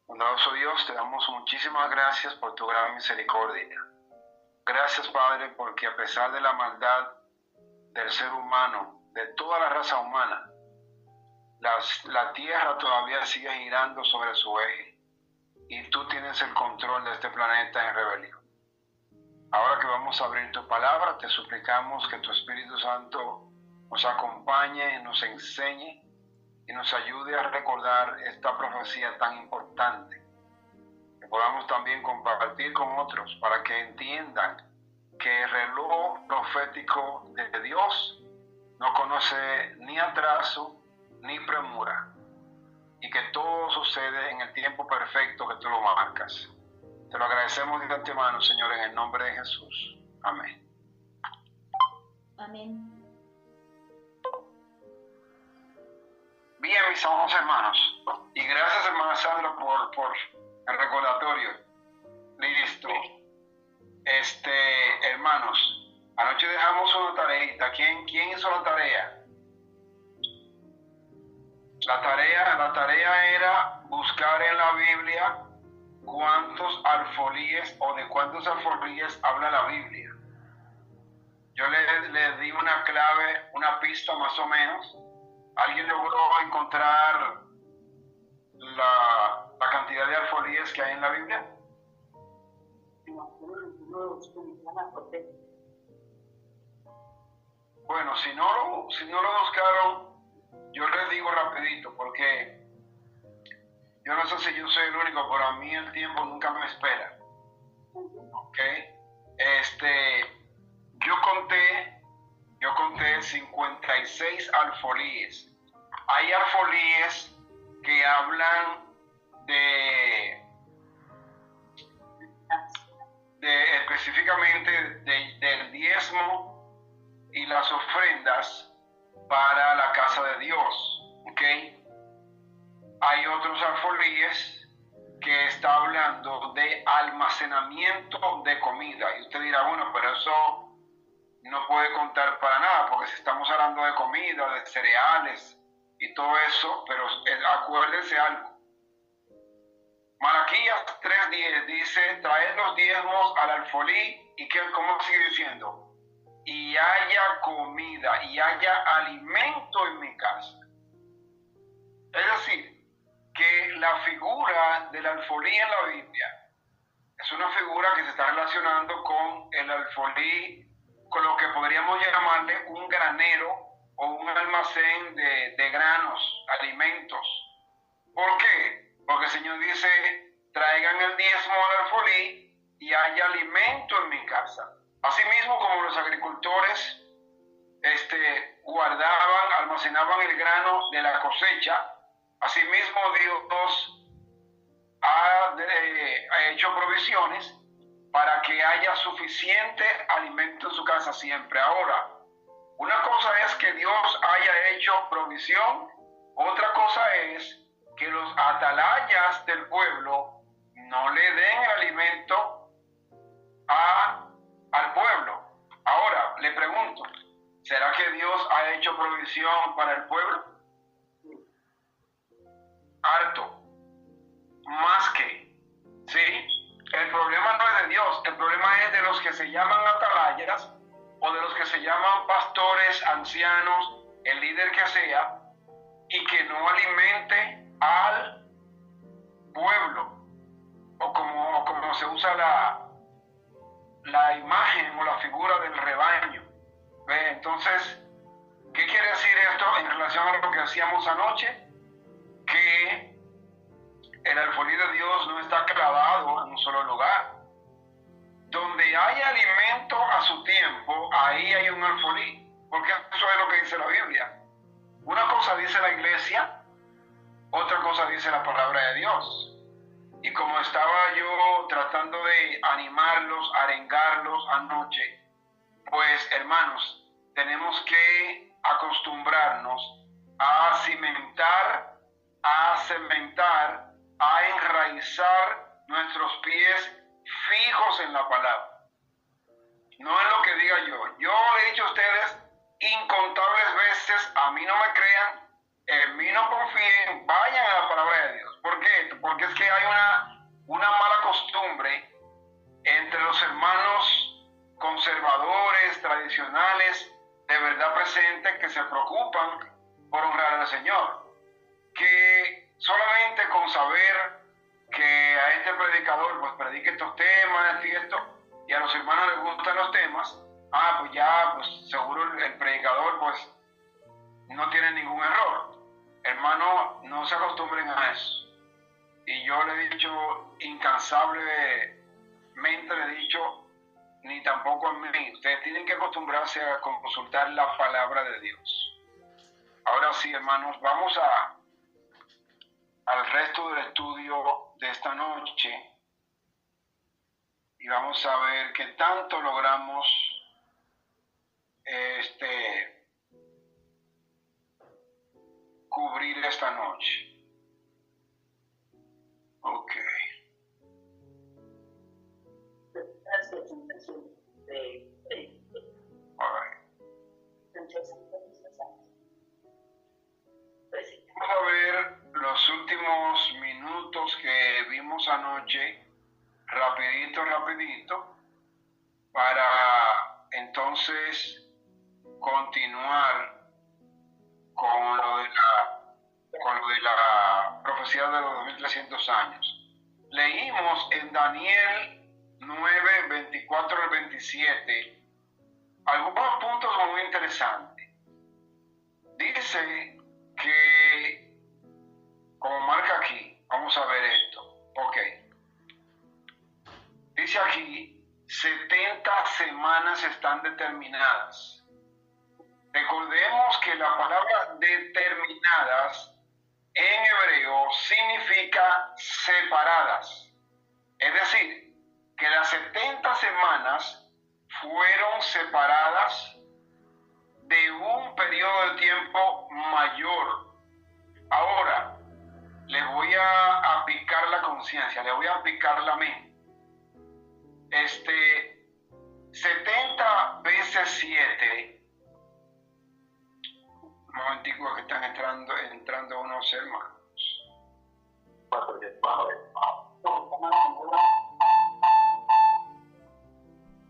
Bondadoso Dios, te damos muchísimas gracias por tu gran misericordia. Gracias, Padre, porque a pesar de la maldad del ser humano, de toda la raza humana, la tierra todavía sigue girando sobre su eje y tú tienes el control de este planeta en rebelión. Ahora que vamos a abrir tu palabra, te suplicamos que tu Espíritu Santo nos acompañe, nos enseñe y nos ayude a recordar esta profecía tan importante, que podamos también compartir con otros para que entiendan que el reloj profético de Dios no conoce ni atraso ni premura y que todo sucede en el tiempo perfecto que tú lo marcas. Te lo agradecemos de antemano, Señor, en el nombre de Jesús. Amén. Amén. Bien, mis amados hermanos, y gracias, hermana Sandra, por el recordatorio. Listo. Hermanos, anoche dejamos una tareita. ¿Quién hizo la tarea? La tarea era buscar en la Biblia cuántos alfolíes o de cuántos alfolíes habla la Biblia. Yo le di una clave, una pista más o menos. ¿Alguien logró encontrar la cantidad de alfolíes que hay en la Biblia? Bueno, si no lo buscaron, yo les digo rapidito, porque yo no sé si yo soy el único, pero a mí el tiempo nunca me espera. ¿Ok? Yo conté 56 alfolíes. Hay alfolíes que hablan específicamente del diezmo y las ofrendas para la casa de Dios. ¿Ok? Hay otros alfolíes que está hablando de almacenamiento de comida. Y usted dirá, bueno, pero eso no puede contar para nada, porque si estamos hablando de comida, de cereales y todo eso, pero acuérdense algo. Malaquías 3:10 dice, traed los diezmos al alfolí, y ¿cómo sigue diciendo? Y haya comida, y haya alimento en mi casa. Es decir, que la figura del alfolí en la Biblia es una figura que se está relacionando con el alfolí, con lo que podríamos llamarle un granero o un almacén de granos, alimentos. ¿Por qué? Porque el Señor dice, traigan el diezmo al alfolí y haya alimento en mi casa. Asimismo, como los agricultores guardaban, almacenaban el grano de la cosecha, asimismo Dios ha hecho provisiones para que haya suficiente alimento en su casa siempre. Ahora, una cosa es que Dios haya hecho provisión, otra cosa es que los atalayas del pueblo no le den el alimento al pueblo. Ahora, le pregunto, ¿será que Dios ha hecho provisión para el pueblo? Harto. Más que, ¿sí? El problema no es de Dios, el problema es de los que se llaman atalayas o de los que se llaman pastores, ancianos, el líder que sea, y que no alimente al pueblo, o como se usa la imagen o la figura del rebaño. ¿Ve? Entonces, ¿qué quiere decir esto en relación a lo que hacíamos anoche? Que el alfolí de Dios no está clavado en un solo lugar. Donde hay alimento a su tiempo, ahí hay un alfolí, porque eso es lo que dice la Biblia. Una cosa dice la iglesia, otra cosa dice la palabra de Dios. Y como estaba yo tratando de animarlos, arengarlos anoche, pues hermanos, tenemos que acostumbrarnos a cimentar, a cementar, a enraizar nuestros pies fijos en la palabra. No es lo que diga yo. Yo le he dicho a ustedes incontables veces, a mí no me crean, en mí no confíen, vayan a la palabra de Dios. ¿Por qué? Porque es que hay una Señor, que solamente con saber que a este predicador pues predique estos temas y esto, y a los hermanos les gustan los temas, pues ya, pues seguro el predicador pues no tiene ningún error. Hermano, no se acostumbren a eso. Y yo le he dicho incansablemente, le he dicho, ni tampoco a mí, ustedes tienen que acostumbrarse a consultar la palabra de Dios. Ahora sí, hermanos, vamos al resto del estudio de esta noche y vamos a ver qué tanto logramos cubrir esta noche. Ok. All right. Vamos a ver los últimos minutos que vimos anoche, rapidito, para entonces continuar con lo de la profecía de los 2300 años. Leímos en Daniel 9, 24 al 27 algunos puntos muy interesantes. Dice que, como marca aquí, vamos a ver esto. Ok. Dice aquí, 70 semanas están determinadas. Recordemos que la palabra determinadas en hebreo significa separadas. Es decir, que las 70 semanas fueron separadas de un periodo de tiempo mayor. Ahora, les voy a picar la conciencia, les voy a picar la mente. 70 veces 7. Un momentico que están entrando unos hermanos.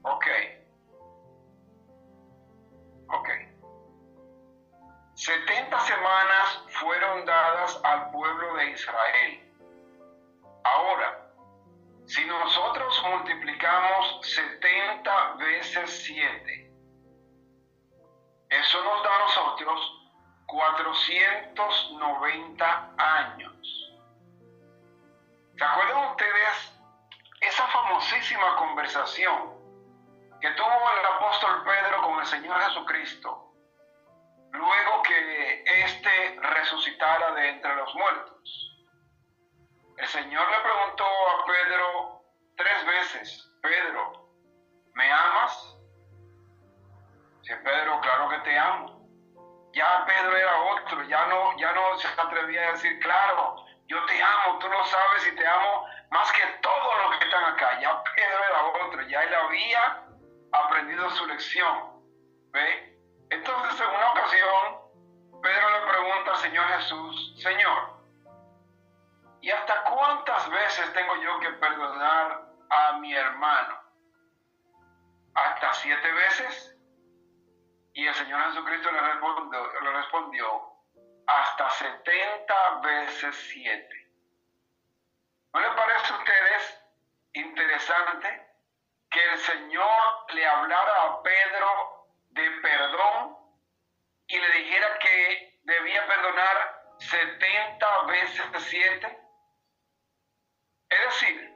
Ok. 70 semanas fueron dadas al pueblo de Israel. Ahora, si nosotros multiplicamos 70 veces 7, eso nos da a nosotros 490 años. ¿Se acuerdan ustedes esa famosísima conversación que tuvo el apóstol Pedro con el Señor Jesucristo luego que éste resucitara de entre los muertos? El Señor le preguntó a Pedro 3 veces: Pedro, ¿me amas? Dice Pedro: claro que te amo. Ya Pedro era otro, ya no se atrevía a decir: claro, yo te amo, tú lo sabes y te amo más que todos los que están acá. Ya Pedro era otro, ya él había aprendido su lección. ¿Ve? Entonces, en una ocasión, Pedro le pregunta al Señor Jesús: Señor, ¿y hasta cuántas veces tengo yo que perdonar a mi hermano? ¿Hasta 7 veces? Y el Señor Jesucristo le respondió: hasta 70 veces 7. ¿No les parece a ustedes interesante que el Señor le hablara a Pedro de perdón y le dijera que debía perdonar 70 veces 7? Es decir,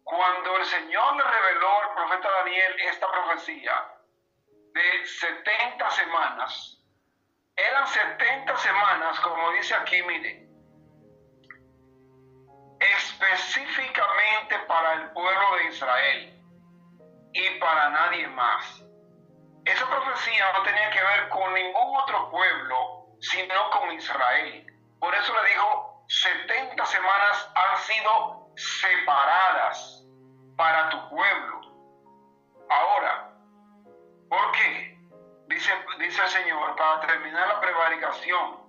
cuando el Señor le reveló al profeta Daniel esta profecía de 70 semanas, eran 70 semanas, como dice aquí, mire, específicamente para el pueblo de Israel y para nadie más. Esa profecía no tenía que ver con ningún otro pueblo, sino con Israel. Por eso le dijo: 70 semanas han sido separadas para tu pueblo. Ahora, ¿por qué? Dice el Señor: para terminar la prevaricación,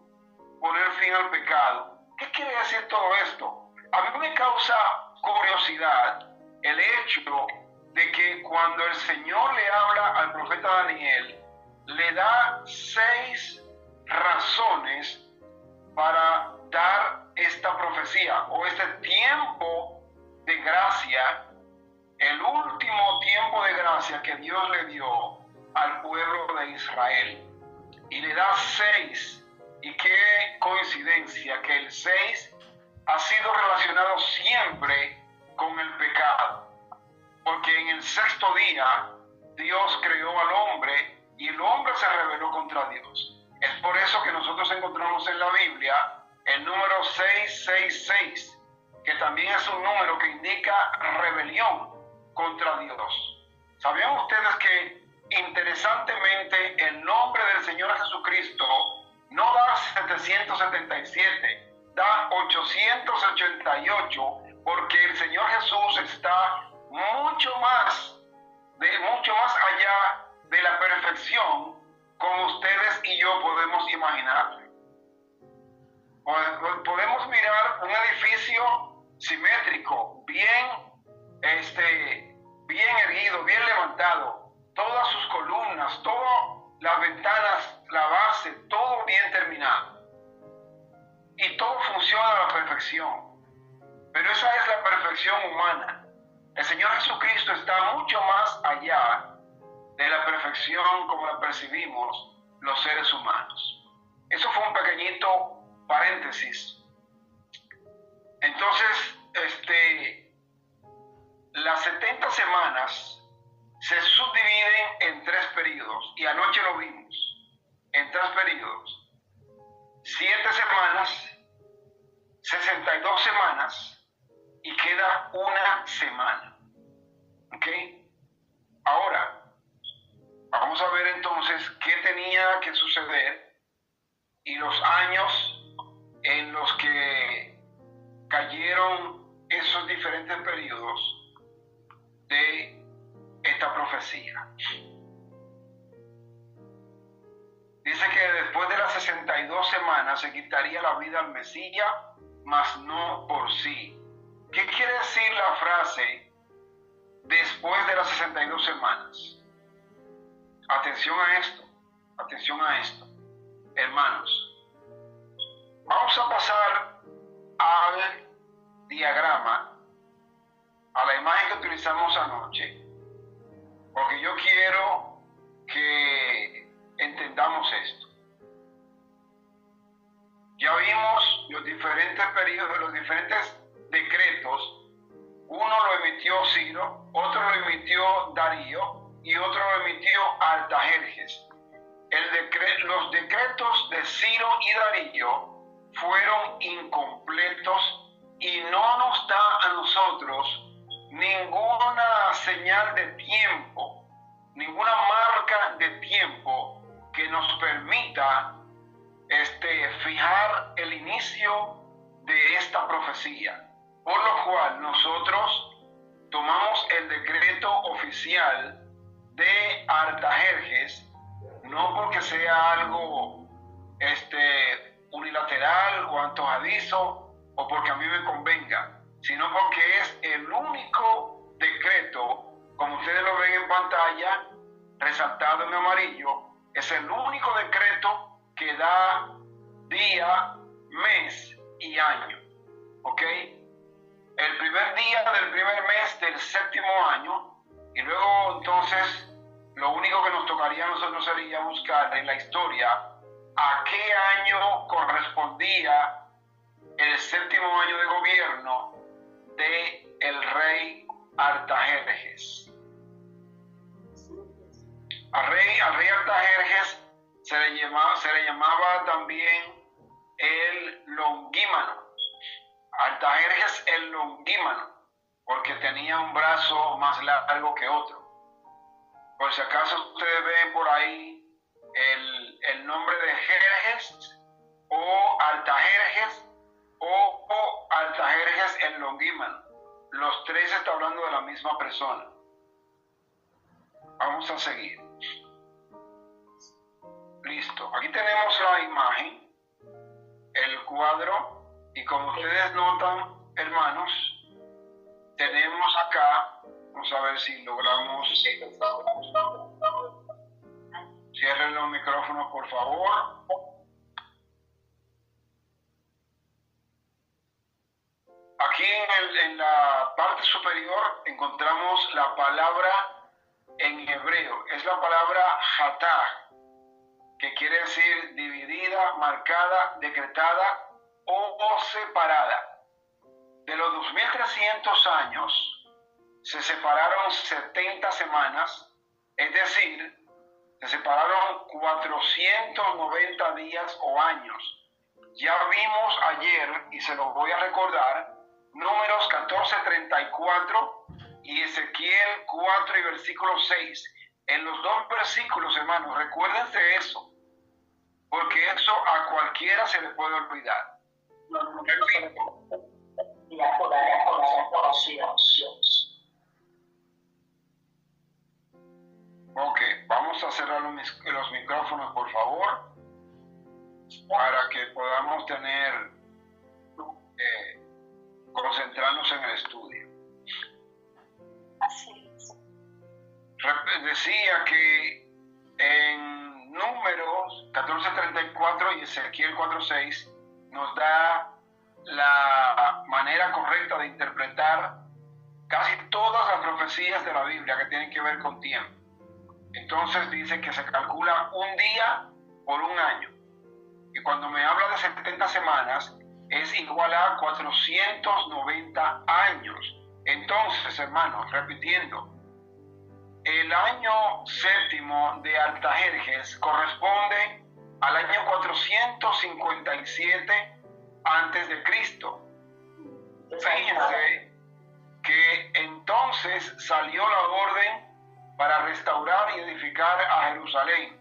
poner fin al pecado. ¿Qué quiere decir todo esto? A mí me causa curiosidad el hecho de que cuando el Señor le habla al profeta Daniel, le da 6 razones para dar esta profecía o este tiempo de gracia, el último tiempo de gracia que Dios le dio al pueblo de Israel. Y le da 6. Y qué coincidencia que el 6 ha sido relacionado siempre con el pecado. Porque en el 6º día Dios creó al hombre y el hombre se rebeló contra Dios. Es por eso que nosotros encontramos en la Biblia el número 666, que también es un número que indica rebelión contra Dios. ¿Sabían ustedes que interesantemente el nombre del Señor Jesucristo no da 777, da 888, porque el Señor Jesús está mucho más allá de la perfección como ustedes y yo podemos imaginar. Podemos mirar un edificio simétrico, bien erguido, bien levantado, todas sus columnas, todas las ventanas, la base, todo bien terminado. Y todo funciona a la perfección. Pero esa es la perfección humana. El Señor Jesucristo está mucho más allá de la perfección como la percibimos los seres humanos. Eso fue un pequeñito paréntesis. Entonces, las 70 semanas se subdividen en 3 periodos, y anoche lo vimos, en 3 periodos. 7 semanas, 62 semanas, y queda una semana. ¿Ok? Ahora, vamos a ver entonces qué tenía que suceder y los años en los que cayeron esos diferentes periodos de esta profecía. Dice que después de las 62 semanas se quitaría la vida al Mesías, mas no por sí. ¿Qué quiere decir la frase después de las 62 semanas? Atención a esto, hermanos. Vamos a pasar al diagrama, a la imagen que utilizamos anoche, porque yo quiero que entendamos esto. Ya vimos los diferentes periodos, los diferentes decretos. Uno lo emitió Ciro, otro lo emitió Darío y otro lo emitió Artajerjes. Los decretos de Ciro y Darío fueron incompletos y no nos da a nosotros ninguna señal de tiempo, ninguna marca de tiempo que nos permita fijar el inicio de esta profecía. Por lo cual nosotros tomamos el decreto oficial de Artajerjes, no porque sea algo unilateral o antojadizo o porque a mí me convenga, sino porque es el único decreto, como ustedes lo ven en pantalla, resaltado en amarillo, es el único decreto que da día, mes y año. ¿Ok? El primer día del primer mes del 7º año, y luego entonces lo único que nos tocaría a nosotros sería buscar en la historia a qué año correspondía el 7º año de gobierno de el rey Artajerjes. Al rey Artajerjes se le llamaba también el Longímano. Artajerjes el Longímano, porque tenía un brazo más largo que otro. Por si acaso ustedes ven por ahí el nombre de Jerjes o Artajerjes o Artajerjes el Longímano. Los 3 están hablando de la misma persona. Vamos a seguir. Listo. Aquí tenemos la imagen, el cuadro, y como ustedes notan, hermanos, tenemos acá, vamos a ver si logramos. Cierren los micrófonos, por favor. Aquí en la parte superior encontramos la palabra en hebreo. Es la palabra hatah, que quiere decir dividida, marcada, decretada o separada. De los 2300 años se separaron 70 semanas, es decir, se separaron 490 días o años. Ya vimos ayer, y se los voy a recordar, Números 14:34 y Ezequiel 4 y versículo 6. En los dos versículos, hermanos, recuérdense eso, porque eso a cualquiera se le puede olvidar. Ok, vamos a cerrar los micrófonos, por favor, para que podamos concentrarnos en el estudio. Así es. Decía que en Números 14:34 y Ezequiel 4:6 nos da la manera correcta de interpretar casi todas las profecías de la Biblia que tienen que ver con tiempo. Entonces dice que se calcula un día por un año. Y cuando me habla de 70 semanas, es igual a 490 años. Entonces, hermanos, repitiendo, el año séptimo de Artajerjes corresponde al año 457 antes de Cristo. Fíjense que entonces salió la orden para restaurar y edificar a Jerusalén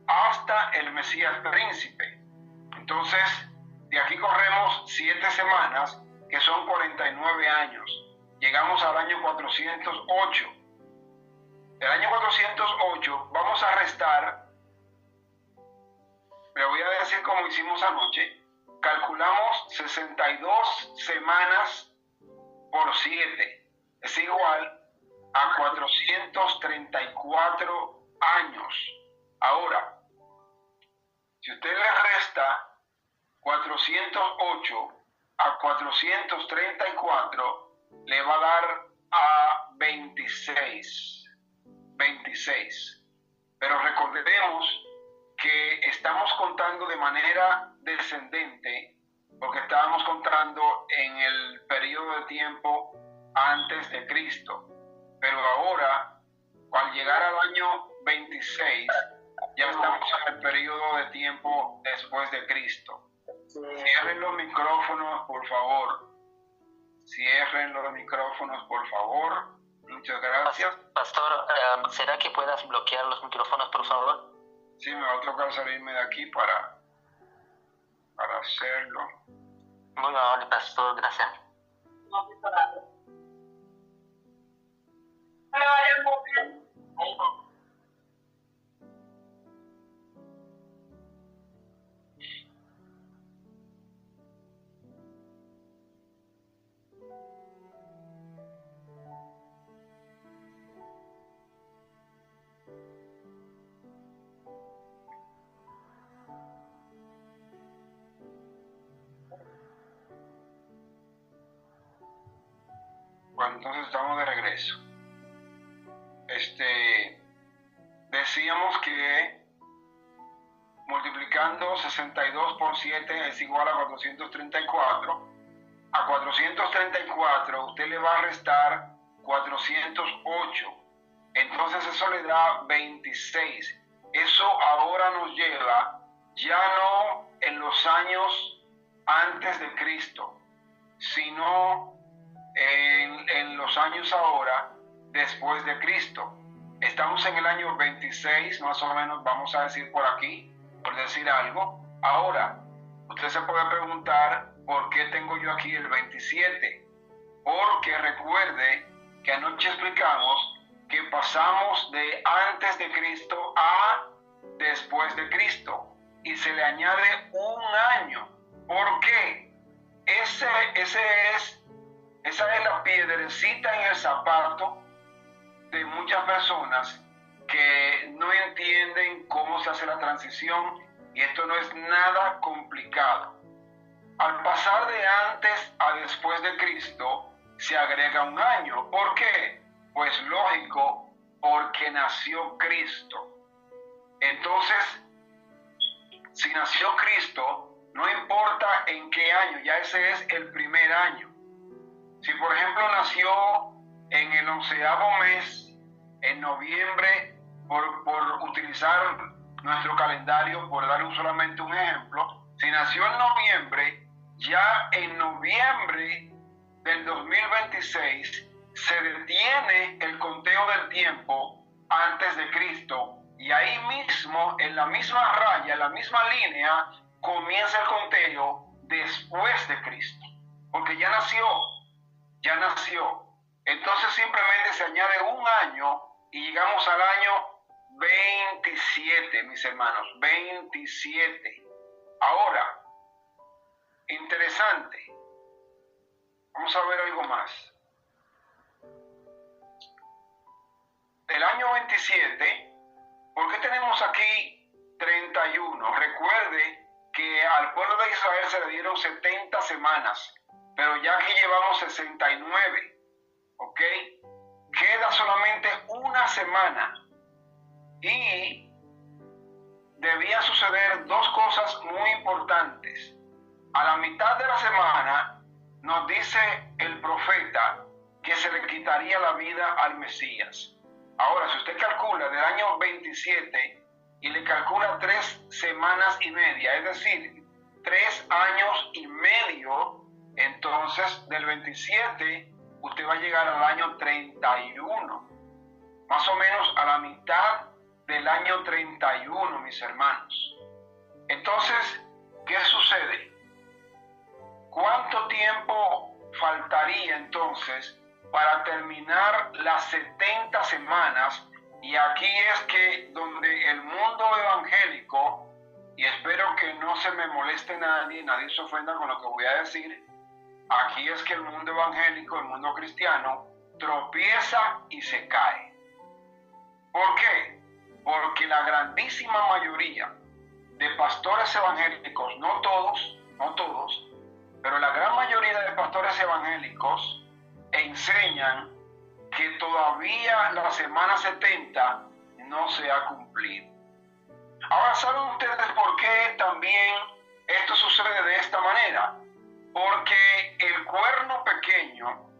hasta el Mesías príncipe. Entonces, de aquí corremos 7 semanas, que son 49 años. Llegamos al año 408. Del año 408 vamos a restar, le voy a decir como hicimos anoche, calculamos 62 semanas por 7. Es igual a 434 años. Ahora, si usted le resta 408 a 434, le va a dar a 26. Pero recordemos que estamos contando de manera descendente, porque estábamos contando en el periodo de tiempo antes de Cristo. Pero ahora, al llegar al año 26, ya estamos en el periodo de tiempo después de Cristo. Cierren los micrófonos, por favor. Cierren los micrófonos, por favor. Muchas gracias. Pastor, ¿será que puedas bloquear los micrófonos, por favor? Sí, me va a tocar salirme de aquí para hacerlo. Muy amable, pastor, gracias. Bueno, entonces estamos de regreso. Decíamos que multiplicando 62 por 7 es igual a 434. A 434 usted le va a restar 408. Entonces eso le da 26. Eso ahora nos lleva ya no en los años antes de Cristo, sino en los años ahora después de Cristo. Estamos en el año 26, más o menos, vamos a decir por aquí, por decir algo. Ahora, usted se puede preguntar, ¿por qué tengo yo aquí el 27? Porque recuerde que anoche explicamos que pasamos de antes de Cristo a después de Cristo y se le añade un año. ¿Por qué? Esa es la piedrecita en el zapato de muchas personas que no entienden cómo se hace la transición, y esto no es nada complicado. Al pasar de antes a después de Cristo, se agrega un año. ¿Por qué? Pues lógico, porque nació Cristo. Entonces, si nació Cristo, no importa en qué año, ya ese es el primer año. Si por ejemplo nació en el 11º mes, en noviembre, por utilizar nuestro calendario, por dar solamente un ejemplo, si nació en noviembre, ya en noviembre del 2026 se detiene el conteo del tiempo antes de Cristo, y ahí mismo, en la misma raya, en la misma línea, comienza el conteo después de Cristo, porque ya nació. Entonces simplemente se añade un año y llegamos al año 27, mis hermanos, 27. Ahora, interesante, vamos a ver algo más. El año 27, ¿por qué tenemos aquí 31? Recuerde que al pueblo de Israel se le dieron 70 semanas, pero ya aquí llevamos 69, ¿ok? Queda solamente una semana y debían suceder dos cosas muy importantes. A la mitad de la semana nos dice el profeta que se le quitaría la vida al Mesías. Ahora, si usted calcula del año 27 y le calcula 3 semanas y media, es decir, 3 años y medio, entonces del 27 usted va a llegar al año 31, más o menos a la mitad del año 31, mis hermanos. Entonces, ¿qué sucede? ¿Cuánto tiempo faltaría entonces para terminar las 70 semanas? Y aquí es que donde el mundo evangélico, y espero que no se me moleste nadie se ofenda con lo que voy a decir, aquí es que el mundo evangélico, el mundo cristiano, tropieza y se cae. ¿Por qué? Porque la grandísima mayoría de pastores evangélicos, no todos, pero la gran mayoría de pastores evangélicos enseñan que todavía la semana 70 no se ha cumplido. Ahora, ¿saben ustedes por qué también esto sucede de esta manera? Porque el cuerno pequeño,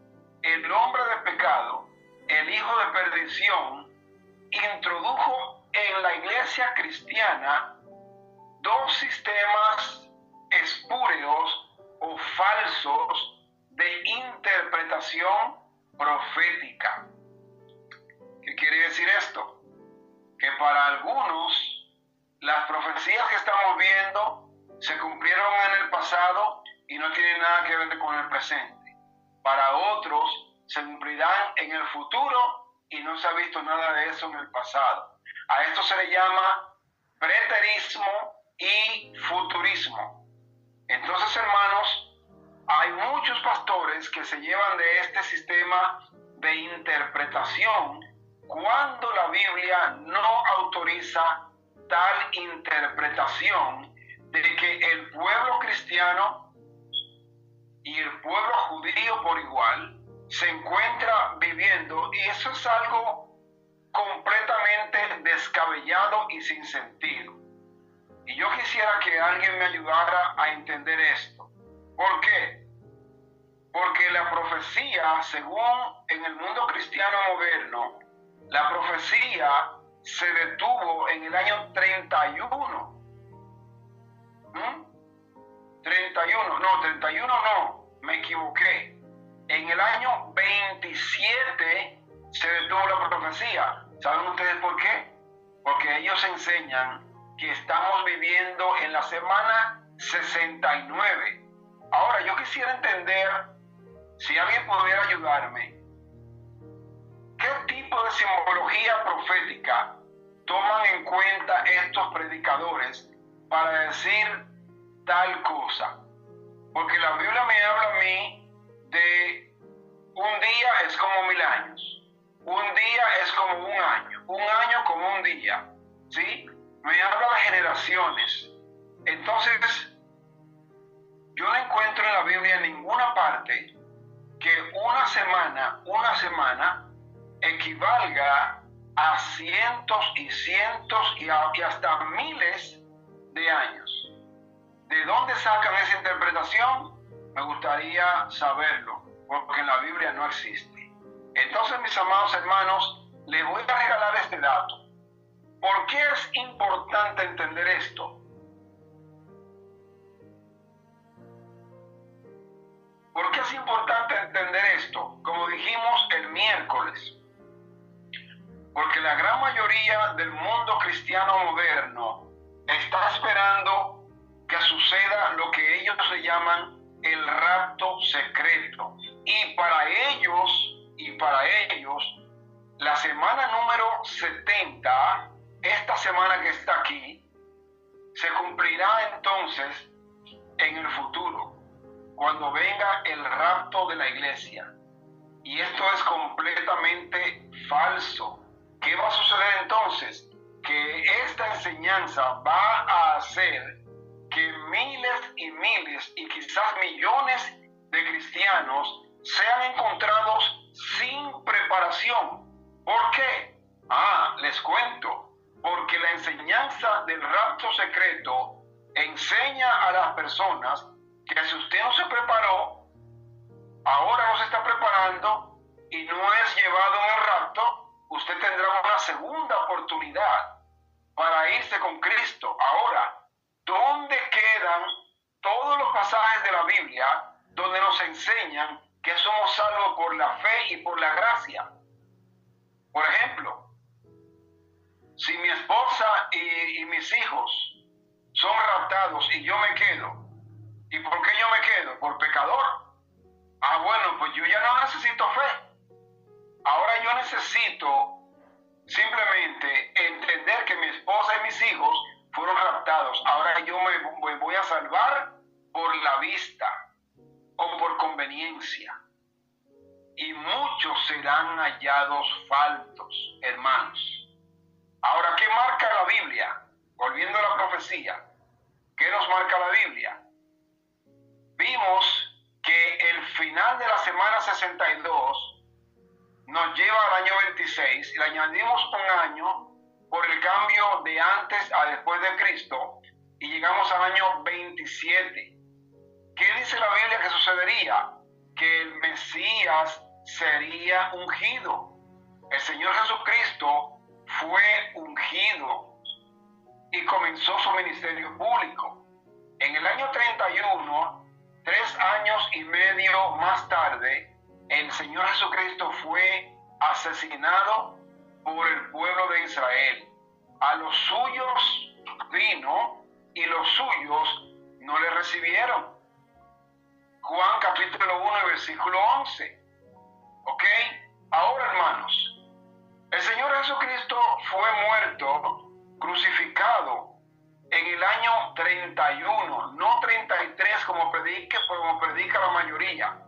el hombre de pecado, el hijo de perdición, introdujo en la iglesia cristiana dos sistemas espúreos o falsos de interpretación profética. ¿Qué quiere decir esto? Que para algunos las profecías que estamos viendo se cumplieron en el pasado y no tienen nada que ver con el presente. Para otros se cumplirán en el futuro y no se ha visto nada de eso en el pasado. A esto se le llama preterismo y futurismo. Entonces, hermanos, hay muchos pastores que se llevan de este sistema de interpretación cuando la Biblia no autoriza tal interpretación, de que el pueblo cristiano y el pueblo judío por igual se encuentra viviendo, y eso es algo completamente descabellado y sin sentido. Y yo quisiera que alguien me ayudara a entender esto. ¿Por qué? Porque la profecía, según en el mundo cristiano moderno, la profecía se detuvo en el año 31. 31 no, me equivoqué. En el año 27 se detuvo la profecía. ¿Saben ustedes por qué? Porque ellos enseñan que estamos viviendo en la semana 69. Ahora, yo quisiera entender, si alguien pudiera ayudarme, ¿qué tipo de simbología profética toman en cuenta estos predicadores para decir tal cosa? Porque la Biblia me habla a mí de un día es como 1000 años, un día es como un año como un día, ¿sí? Me habla de generaciones. Entonces, Yo no encuentro en la Biblia en ninguna parte que una semana equivalga a cientos y cientos y hasta miles de años. ¿De dónde sacan esa interpretación? Me gustaría saberlo, porque en la Biblia no existe. Entonces, mis amados hermanos, les voy a regalar este dato. ¿Por qué es importante entender esto? ¿Por qué es importante entender esto? Como dijimos el miércoles, porque la gran mayoría del mundo cristiano moderno está esperando que suceda lo que ellos le llaman el rapto secreto. Y para ellos, la semana número 70, esta semana que está aquí, se cumplirá entonces en el futuro, cuando venga el rapto de la iglesia. Y esto es completamente falso. ¿Qué va a suceder entonces? Que esta enseñanza va a hacer que miles y miles y quizás millones de cristianos sean encontrados sin preparación. ¿Por qué? Les cuento. Porque la enseñanza del rapto secreto enseña a las personas que si usted no se preparó, ahora no se está preparando y no es llevado en el rapto, usted tendrá una segunda oportunidad para irse con Cristo. Ahora, ¿dónde quedan todos los pasajes de la Biblia donde nos enseñan que somos salvos por la fe y por la gracia? Por ejemplo, si mi esposa y mis hijos son raptados y yo me quedo, ¿y por qué yo me quedo? Por pecador. Bueno, pues yo ya no necesito fe. Ahora yo necesito simplemente entender que mi esposa y mis hijos fueron raptados. Ahora yo me voy a salvar por la vista o por conveniencia. Y muchos serán hallados faltos, hermanos. Ahora, ¿qué marca la Biblia? Volviendo a la profecía, ¿qué nos marca la Biblia? Vimos que el final de la semana 62 nos lleva al año 26 y le añadimos un año por el cambio de antes a después de Cristo y llegamos al año 27. ¿Qué dice la Biblia que sucedería? Que el Mesías sería ungido. El Señor Jesucristo fue ungido y comenzó su ministerio público. En el año 31, 3 años y medio más tarde, el Señor Jesucristo fue asesinado por el pueblo de Israel. A los suyos vino y los suyos no le recibieron. Juan capítulo 1, versículo 11. ¿Ok? Ahora, hermanos, el Señor Jesucristo fue muerto, crucificado, en el año 31, no 33 como predica la mayoría.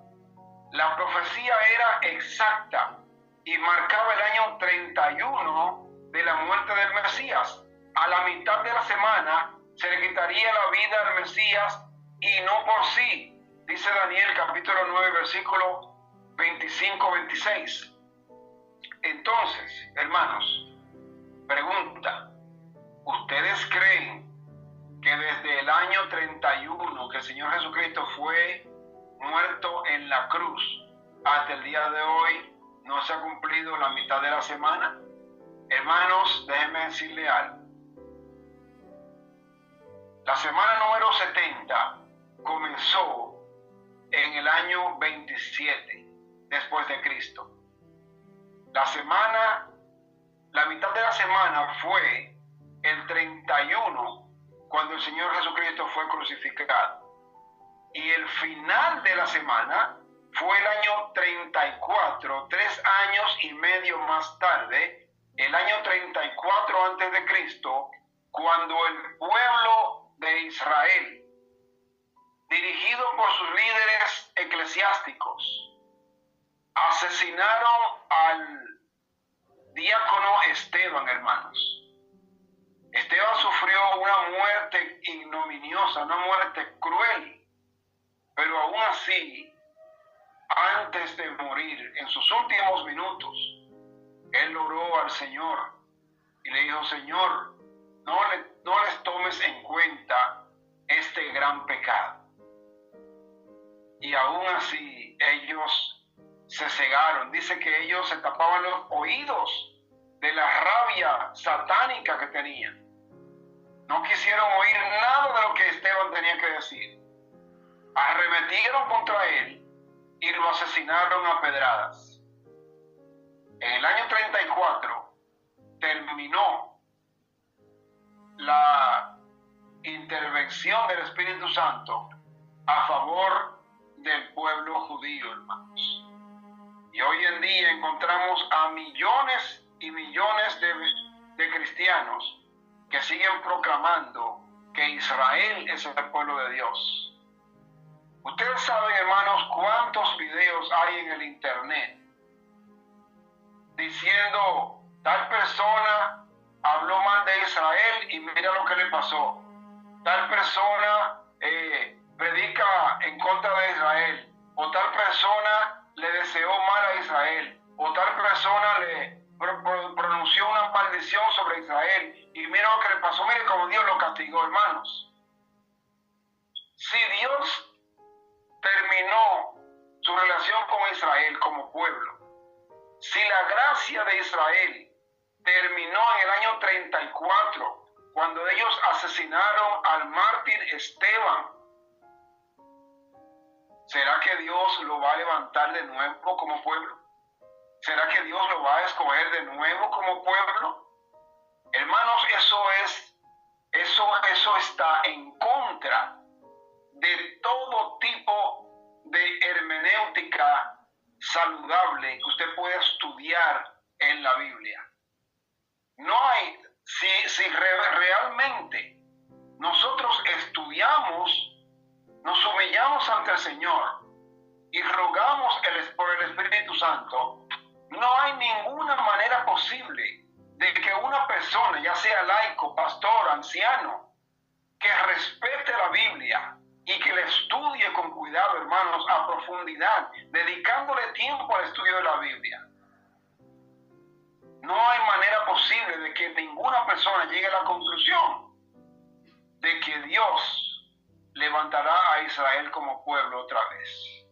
La profecía era exacta y marcaba el año 31 de la muerte del Mesías. A la mitad de la semana se le quitaría la vida al Mesías y no por sí, dice Daniel capítulo 9, versículo 25-26. Entonces, hermanos, pregunta, ¿ustedes creen que desde el año 31 que el Señor Jesucristo fue muerto en la cruz hasta el día de hoy no se ha cumplido la mitad de la semana? Hermanos, déjenme decirle algo. La semana número 70 comenzó en el año 27 después de Cristo. La mitad de la semana fue el 31 cuando el Señor Jesucristo fue crucificado. Y el final de la semana fue el año 34, 3 años y medio más tarde, el año 34 antes de Cristo, cuando el pueblo de Israel, dirigido por sus líderes eclesiásticos, asesinaron al diácono Esteban, hermanos. Esteban sufrió una muerte ignominiosa, una muerte cruel. Pero aún así, antes de morir, en sus últimos minutos, él oró al Señor y le dijo: Señor, no les tomes en cuenta este gran pecado. Y aún así ellos se cegaron. Dice que ellos se tapaban los oídos de la rabia satánica que tenían. No quisieron oír nada de lo que Esteban tenía que decir. Arremetieron contra él y lo asesinaron a pedradas. En el año 34 terminó la intervención del Espíritu Santo a favor del pueblo judío, hermanos. Y hoy en día encontramos a millones y millones de cristianos que siguen proclamando que Israel es el pueblo de Dios. Ustedes saben, hermanos, cuántos videos hay en el internet diciendo: tal persona habló mal de Israel y mira lo que le pasó. Tal persona predica en contra de Israel. O tal persona le deseó mal a Israel. O tal persona le pronunció una maldición sobre Israel. Y mira lo que le pasó. Mire cómo Dios lo castigó, hermanos. Si Dios terminó su relación con Israel como pueblo, si la gracia de Israel terminó en el año 34, cuando ellos asesinaron al mártir Esteban, ¿será que Dios lo va a levantar de nuevo como pueblo? ¿Será que Dios lo va a escoger de nuevo como pueblo? Hermanos, eso está en contra de todo tipo de hermenéutica saludable que usted pueda estudiar en la Biblia. No hay, si realmente nosotros estudiamos, nos humillamos ante el Señor y rogamos por el Espíritu Santo, no hay ninguna manera posible de que una persona, ya sea laico, pastor, anciano, que respete la Biblia y que la estudie con cuidado, hermanos, a profundidad, dedicándole tiempo al estudio de la Biblia. No hay manera posible de que ninguna persona llegue a la conclusión de que Dios levantará a Israel como pueblo otra vez.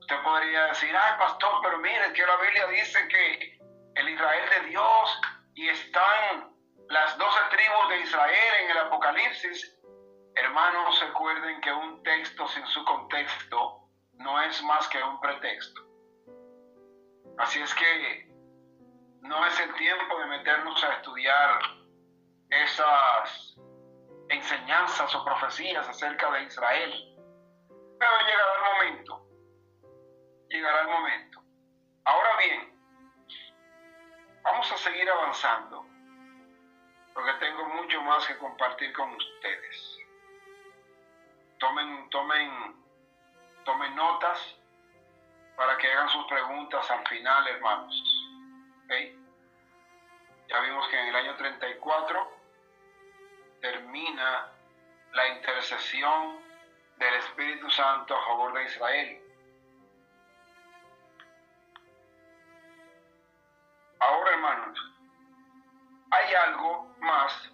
Usted podría decir: ay, pastor, pero mire que la Biblia dice que el Israel de Dios y están las 12 tribus de Israel en el Apocalipsis. Hermanos, recuerden que un texto sin su contexto no es más que un pretexto. Así es que no es el tiempo de meternos a estudiar esas enseñanzas o profecías acerca de Israel. Pero llegará el momento. Llegará el momento. Ahora bien, vamos a seguir avanzando, porque tengo mucho más que compartir con ustedes. Tomen notas para que hagan sus preguntas al final, hermanos. ¿Okay? Ya vimos que en el año 34 termina la intercesión del Espíritu Santo a favor de Israel. Ahora, hermanos, hay algo más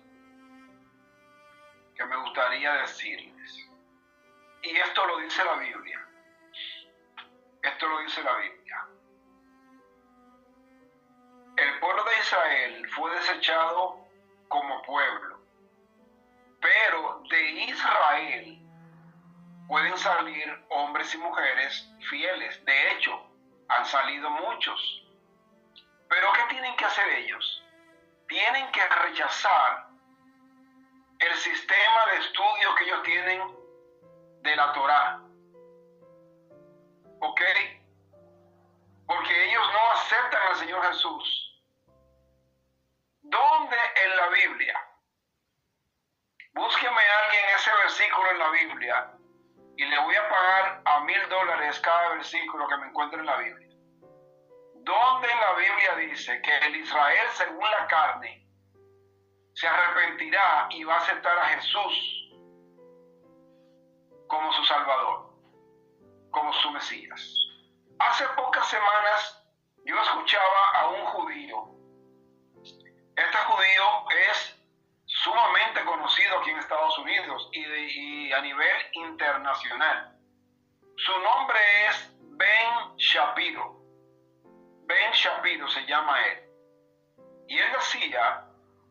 que me gustaría decirles. Y esto lo dice la Biblia. Esto lo dice la Biblia. El pueblo de Israel fue desechado como pueblo. Pero de Israel pueden salir hombres y mujeres fieles. De hecho, han salido muchos. Pero ¿qué tienen que hacer ellos? Tienen que rechazar el sistema de estudio que ellos tienen de la Torá. ¿Ok? Porque ellos no aceptan al Señor Jesús. ¿Dónde en la Biblia? Búsqueme a alguien ese versículo en la Biblia y le voy a pagar a $1,000 cada versículo que me encuentre en la Biblia. ¿Dónde en la Biblia dice que el Israel según la carne se arrepentirá y va a aceptar a Jesús como su Salvador? como su Mesías. Hace pocas semanas yo escuchaba a un judío. Este judío es sumamente conocido aquí en Estados Unidos y a nivel internacional. Su nombre es Ben Shapiro. Ben Shapiro se llama él. Y él decía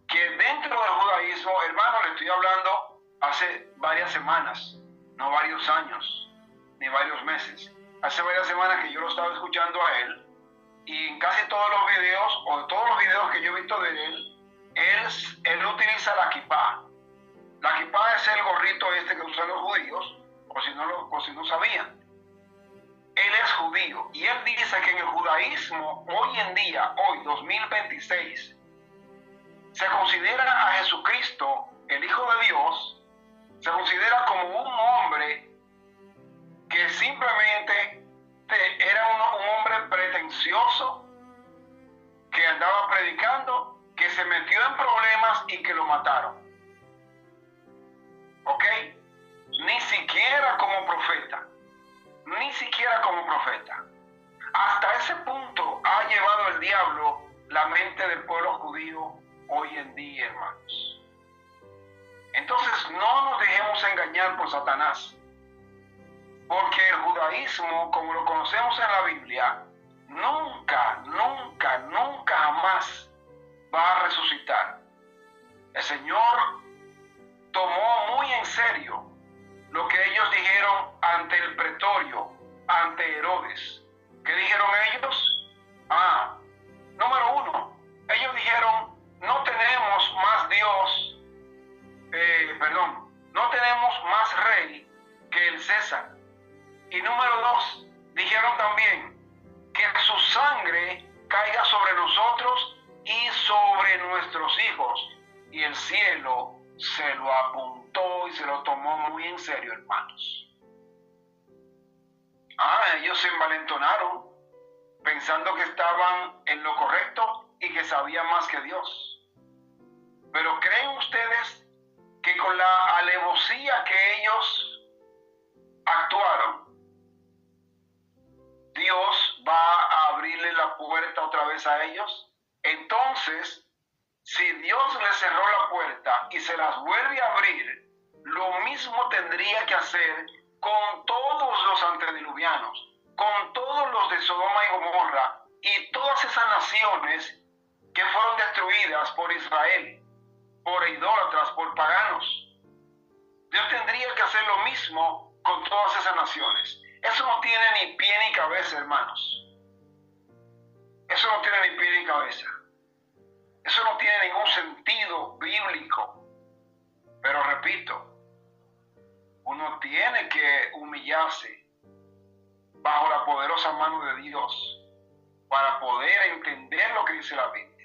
que dentro del judaísmo, hermano, le estoy hablando hace varias semanas, no varios años, ni varios meses. Hace varias semanas que yo lo estaba escuchando a él, y en casi todos los videos, o todos los videos que yo he visto de él utiliza la kipá. La kipá es el gorrito este que usan los judíos, por si no sabían. Él es judío, y él dice que en el judaísmo, hoy en día, hoy 2026, se considera a Jesucristo, el Hijo de Dios, se considera como un hombre que simplemente era un hombre pretencioso, que andaba predicando, que se metió en problemas y que lo mataron. ¿Ok? Ni siquiera como profeta. Ni siquiera como profeta. Hasta ese punto ha llevado el diablo la mente del pueblo judío hoy en día, hermanos. Entonces no nos dejemos engañar por Satanás, porque el judaísmo, como lo conocemos en la Biblia, nunca jamás va a resucitar. El Señor tomó muy en serio lo que ellos dijeron ante el pretorio, ante Herodes. ¿Qué dijeron ellos? Número uno, ellos dijeron, no tenemos más Dios, no tenemos más rey que el César. Y número dos, dijeron también, que su sangre caiga sobre nosotros y sobre nuestros hijos. Y el cielo se lo apuntó y se lo tomó muy en serio, hermanos. Ellos se envalentonaron pensando que estaban en lo correcto y que sabían más que Dios. Pero ¿creen ustedes que con la alevosía que ellos actuaron, Dios va a abrirle la puerta otra vez a ellos? Entonces, si Dios les cerró la puerta y se las vuelve a abrir, lo mismo tendría que hacer con todos los antediluvianos, con todos los de Sodoma y Gomorra y todas esas naciones que fueron destruidas por Israel, por idólatras, por paganos. Dios tendría que hacer lo mismo con todas esas naciones. Eso no tiene ni pie ni cabeza, hermanos. Eso no tiene ni pie ni cabeza. Eso no tiene ningún sentido bíblico. Pero repito, uno tiene que humillarse bajo la poderosa mano de Dios para poder entender lo que dice la Biblia.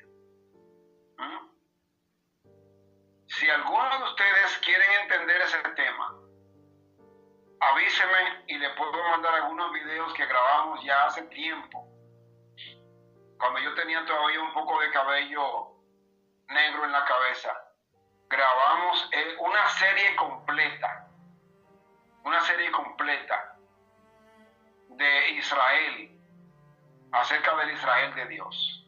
Si alguno de ustedes quieren entender ese tema, avíseme y le puedo mandar algunos videos que grabamos ya hace tiempo, cuando yo tenía todavía un poco de cabello negro en la cabeza. Grabamos una serie completa de Israel, acerca del Israel de Dios.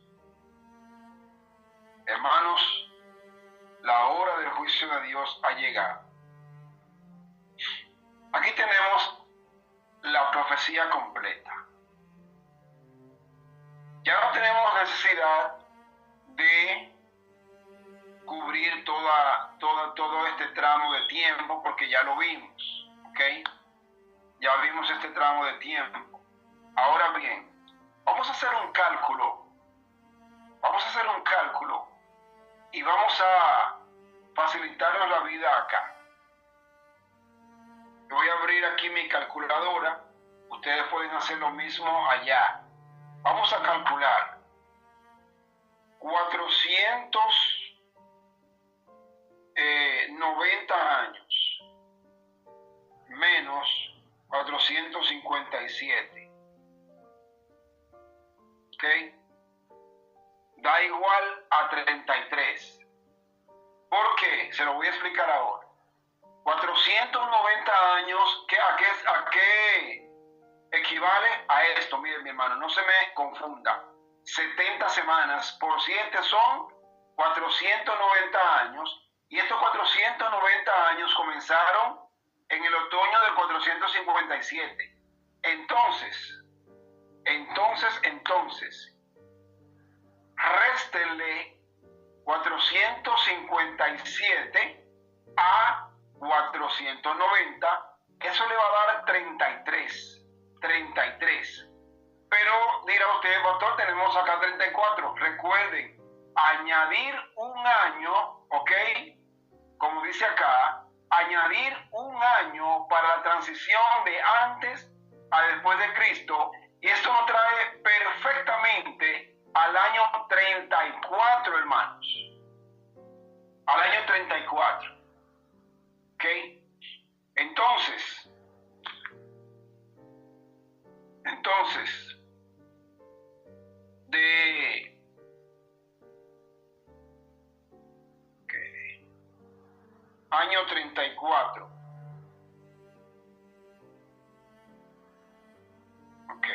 Hermanos, la hora del juicio de Dios ha llegado. Aquí tenemos la profecía completa. Ya no tenemos necesidad de cubrir todo este tramo de tiempo, porque ya lo vimos, ¿ok? Ya vimos este tramo de tiempo. Ahora bien, vamos a hacer un cálculo y vamos a facilitarnos la vida acá. Yo voy a abrir aquí mi calculadora, ustedes pueden hacer lo mismo allá. Vamos a calcular 490 años menos 457. ¿Ok? Da igual a 33. ¿Por qué? Se lo voy a explicar ahora. 490 años, ¿a qué equivale a esto. Miren, mi hermano, no se me confunda. 70 semanas por 7 son 490 años. Y estos 490 años comenzaron en el otoño del 457. Entonces, réstenle 457 a 490, eso le va a dar 33. Pero dirá usted, pastor, tenemos acá 34. Recuerden, añadir un año, ¿ok? Como dice acá, añadir un año para la transición de antes a después de Cristo, y esto nos trae perfectamente al año 34, hermanos. Al año 34. ¿Ok? Entonces, año 34. Ok.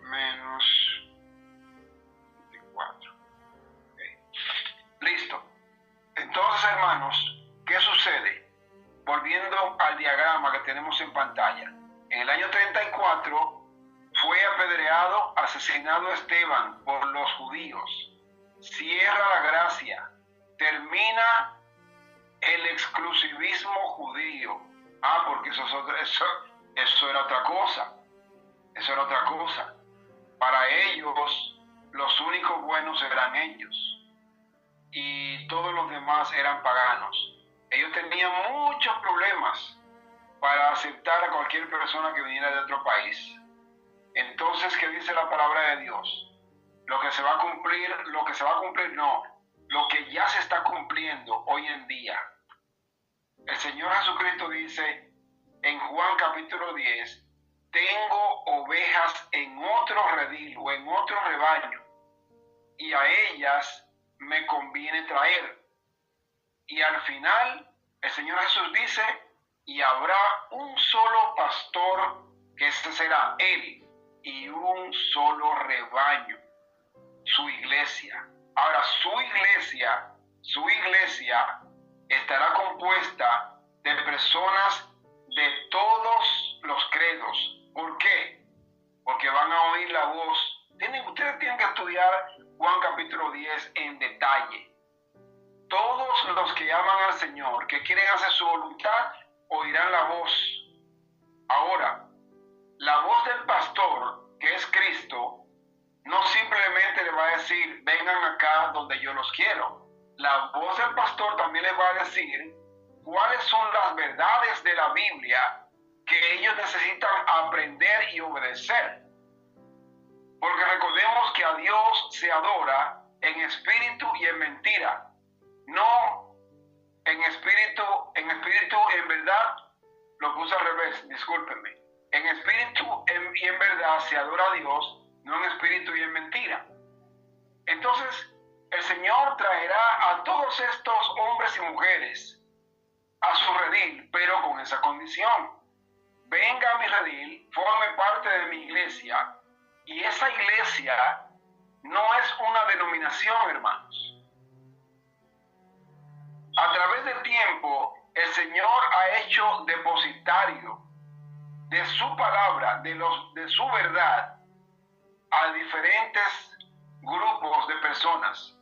Menos 24. Okay. Listo. Entonces, hermanos, ¿qué sucede? Volviendo al diagrama que tenemos en pantalla. En el año 34 fue apedreado, asesinado Esteban por los judíos. Cierra la gracia. Termina el exclusivismo judío. Porque eso era otra cosa. Eso era otra cosa. Para ellos, los únicos buenos eran ellos. Y todos los demás eran paganos. Ellos tenían muchos problemas para aceptar a cualquier persona que viniera de otro país. Entonces, ¿qué dice la palabra de Dios? Lo que ya se está cumpliendo hoy en día. El Señor Jesucristo dice en Juan capítulo 10, tengo ovejas en otro redil o en otro rebaño, y a ellas me conviene traer. Y al final, el Señor Jesús dice, y habrá un solo pastor, que este será Él, y un solo rebaño, su iglesia. Ahora, su iglesia estará compuesta de personas de todos los credos. ¿Por qué? Porque van a oír la voz. Ustedes tienen que estudiar Juan capítulo 10 en detalle. Todos los que aman al Señor, que quieren hacer su voluntad, oirán la voz. Ahora, la voz del pastor, que es Cristo, no simplemente le va a decir, vengan acá donde yo los quiero. La voz del pastor también les va a decir cuáles son las verdades de la Biblia que ellos necesitan aprender y obedecer. Porque recordemos que a Dios se adora en espíritu y en mentira. No en espíritu, en verdad, lo puse al revés, discúlpenme. En espíritu y en verdad se adora a Dios, no en espíritu y en mentira. Entonces, el Señor traerá a todos estos hombres y mujeres a su redil, pero con esa condición. Venga a mi redil, forme parte de mi iglesia, y esa iglesia no es una denominación, hermanos. A través del tiempo, el Señor ha hecho depositario de su palabra, de su verdad, a diferentes grupos de personas.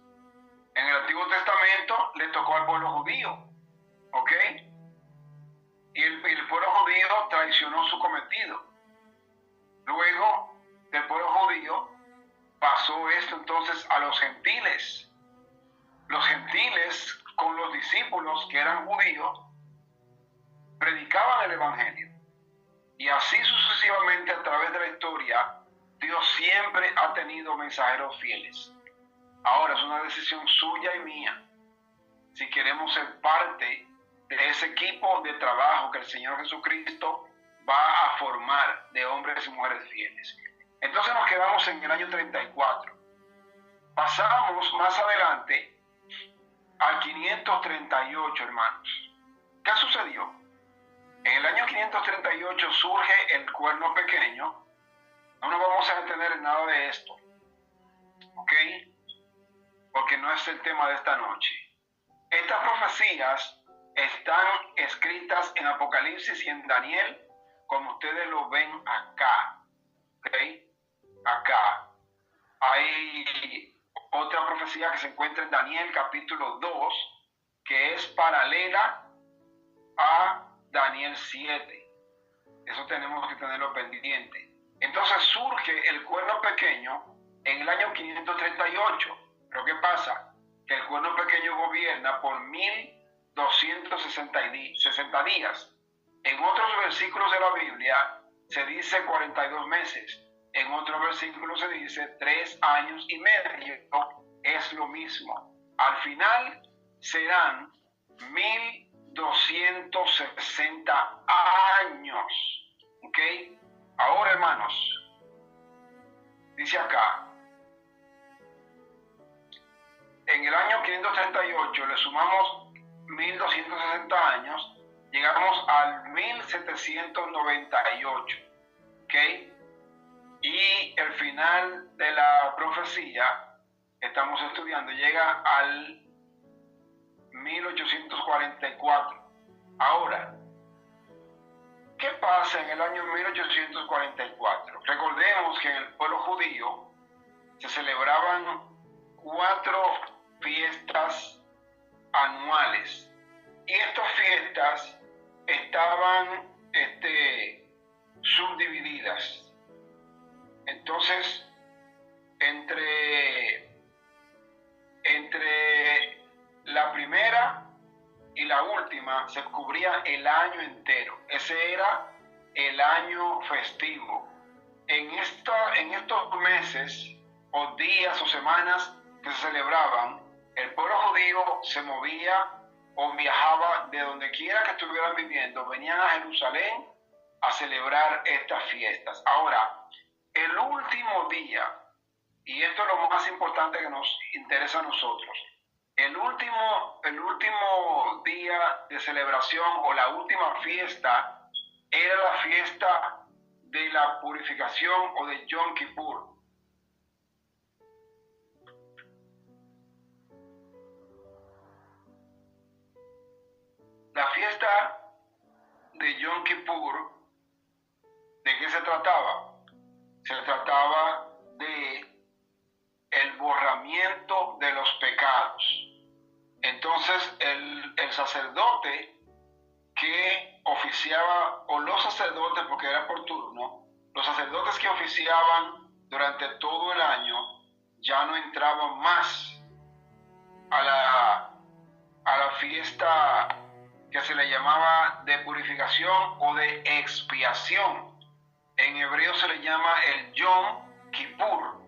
En el Antiguo Testamento le tocó al pueblo judío, ¿ok? Y el pueblo judío traicionó su cometido. Luego del pueblo judío pasó esto entonces a los gentiles. Los gentiles, con los discípulos que eran judíos, predicaban el evangelio. Y así sucesivamente a través de la historia, Dios siempre ha tenido mensajeros fieles. Ahora es una decisión suya y mía si queremos ser parte de ese equipo de trabajo que el Señor Jesucristo va a formar de hombres y mujeres fieles. Entonces nos quedamos en el año 34. Pasamos más adelante al 538, hermanos. ¿Qué sucedió? En el año 538 surge el cuerno pequeño. No nos vamos a detener en nada de esto, ¿ok? Porque no es el tema de esta noche. Estas profecías están escritas en Apocalipsis y en Daniel, como ustedes lo ven acá, ¿ok? Acá. Hay otra profecía que se encuentra en Daniel capítulo 2, que es paralela a Daniel 7. Eso tenemos que tenerlo pendiente. Entonces surge el cuerno pequeño en el año 538. Pero ¿qué pasa? Que el cuerno pequeño gobierna por 1260 días. En otros versículos de la Biblia se dice 42 meses. En otros versículos se dice 3 años y medio. Es lo mismo. Al final serán 1260 años. ¿Ok? Ahora, hermanos, dice acá, en el año 538 le sumamos 1260 años, llegamos al 1798. ¿Ok? Y el final de la profecía que estamos estudiando llega al 1844. Ahora, ¿qué pasa en el año 1844? Recordemos que en el pueblo judío se celebraban 4 fiestas anuales. Y estas fiestas estaban subdivididas. Entonces, entre la primera y la última se cubría el año entero. Ese era el año festivo. En estos meses o días o semanas que se celebraban, el pueblo judío se movía o viajaba de donde quiera que estuvieran viviendo, venían a Jerusalén a celebrar estas fiestas. Ahora, el último día, y esto es lo más importante que nos interesa a nosotros, el último día de celebración o la última fiesta era la fiesta de la purificación o de Yom Kippur. La fiesta de Yom Kippur, ¿de qué se trataba? Se trataba de el borramiento de los pecados. Entonces el sacerdote que oficiaba, o los sacerdotes, porque era por turno, los sacerdotes que oficiaban durante todo el año ya no entraban más a la fiesta que se le llamaba de purificación o de expiación. En hebreo se le llama el Yom Kippur.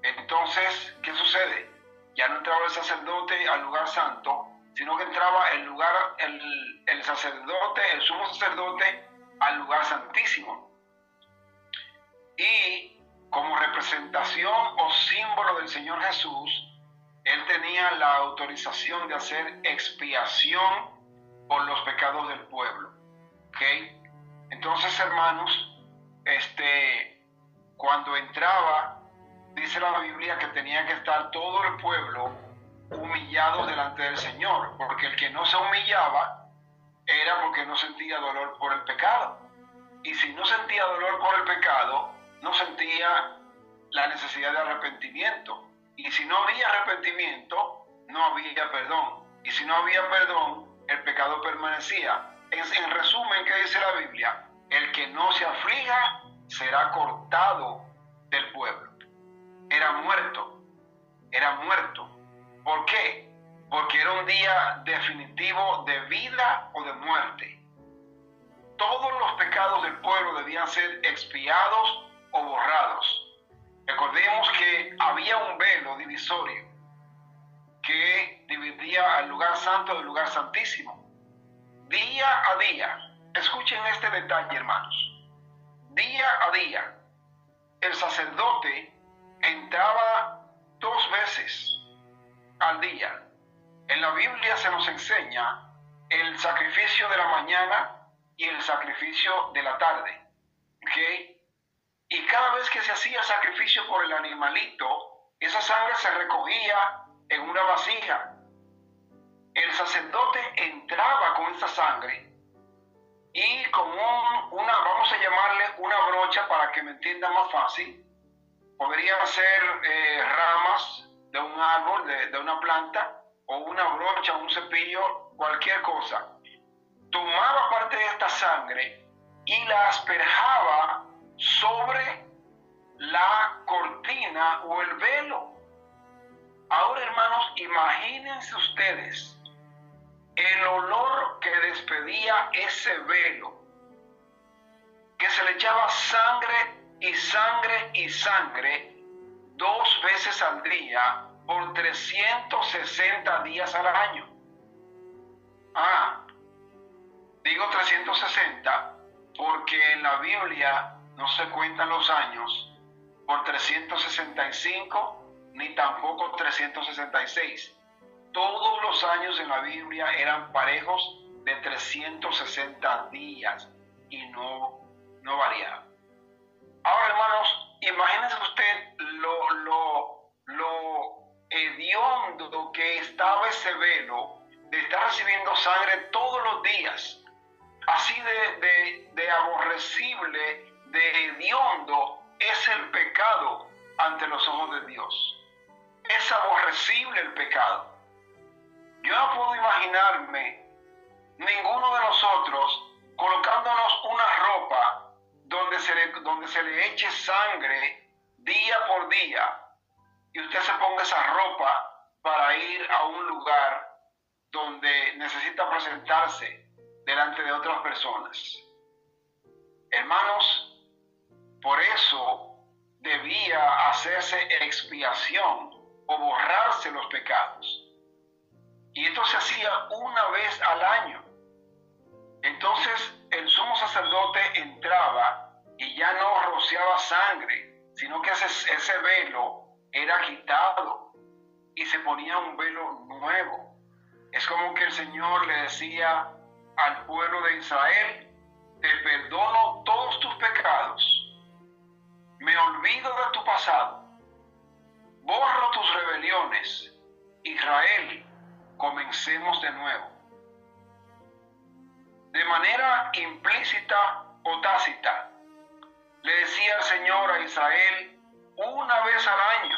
Entonces, ¿qué sucede? Ya no entraba el sacerdote al lugar santo, sino que entraba el sacerdote, el sumo sacerdote, al lugar santísimo. Y como representación o símbolo del Señor Jesús, él tenía la autorización de hacer expiación por los pecados del pueblo. ¿Ok? Entonces, hermanos, cuando entraba, dice la Biblia que tenía que estar todo el pueblo humillado delante del Señor, porque el que no se humillaba era porque no sentía dolor por el pecado. Y si no sentía dolor por el pecado, no sentía la necesidad de arrepentimiento. Y si no había arrepentimiento, no había perdón. Y si no había perdón, el pecado permanecía. En resumen, ¿qué dice la Biblia? El que no se aflija será cortado del pueblo. Era muerto. ¿Por qué? Porque era un día definitivo de vida o de muerte. Todos los pecados del pueblo debían ser expiados o borrados. Recordemos que había un velo divisorio que dividía al lugar santo del lugar santísimo. Día a día, escuchen este detalle, hermanos. Día a día, el sacerdote entraba 2 veces al día. En la Biblia se nos enseña el sacrificio de la mañana y el sacrificio de la tarde. ¿Okay? Y cada vez que se hacía sacrificio por el animalito, esa sangre se recogía en una vasija. El sacerdote entraba con esta sangre y con vamos a llamarle una brocha para que me entienda más fácil. Podrían ser ramas de un árbol, de una planta, o una brocha, un cepillo, cualquier cosa. Tomaba parte de esta sangre y la asperjaba sobre la cortina o el velo. Ahora, hermanos, imagínense ustedes el olor que despedía ese velo, que se le echaba sangre y sangre y sangre 2 veces al día por 360 días al año. Digo 360 porque en la Biblia no se cuentan los años por 365 ni tampoco 366. Todos los años en la Biblia eran parejos de 360 días y no variaban. Ahora, hermanos, imagínense usted lo hediondo que estaba ese velo de estar recibiendo sangre todos los días. Así de aborrecible, de hediondo es el pecado ante los ojos de Dios. Es aborrecible el pecado. Yo no puedo imaginarme ninguno de nosotros colocándonos una ropa donde se le eche sangre día por día y usted se ponga esa ropa para ir a un lugar donde necesita presentarse delante de otras personas. Hermanos, por eso debía hacerse expiación o borrarse los pecados. Y esto se hacía una vez al año. Entonces el sumo sacerdote entraba y ya no rociaba sangre, sino que ese velo era quitado y se ponía un velo nuevo. Es como que el Señor le decía al pueblo de Israel: te perdono todos tus pecados, me olvido de tu pasado, borro tus rebeliones. Israel, comencemos de nuevo. De manera implícita o tácita, le decía el Señor a Israel una vez al año.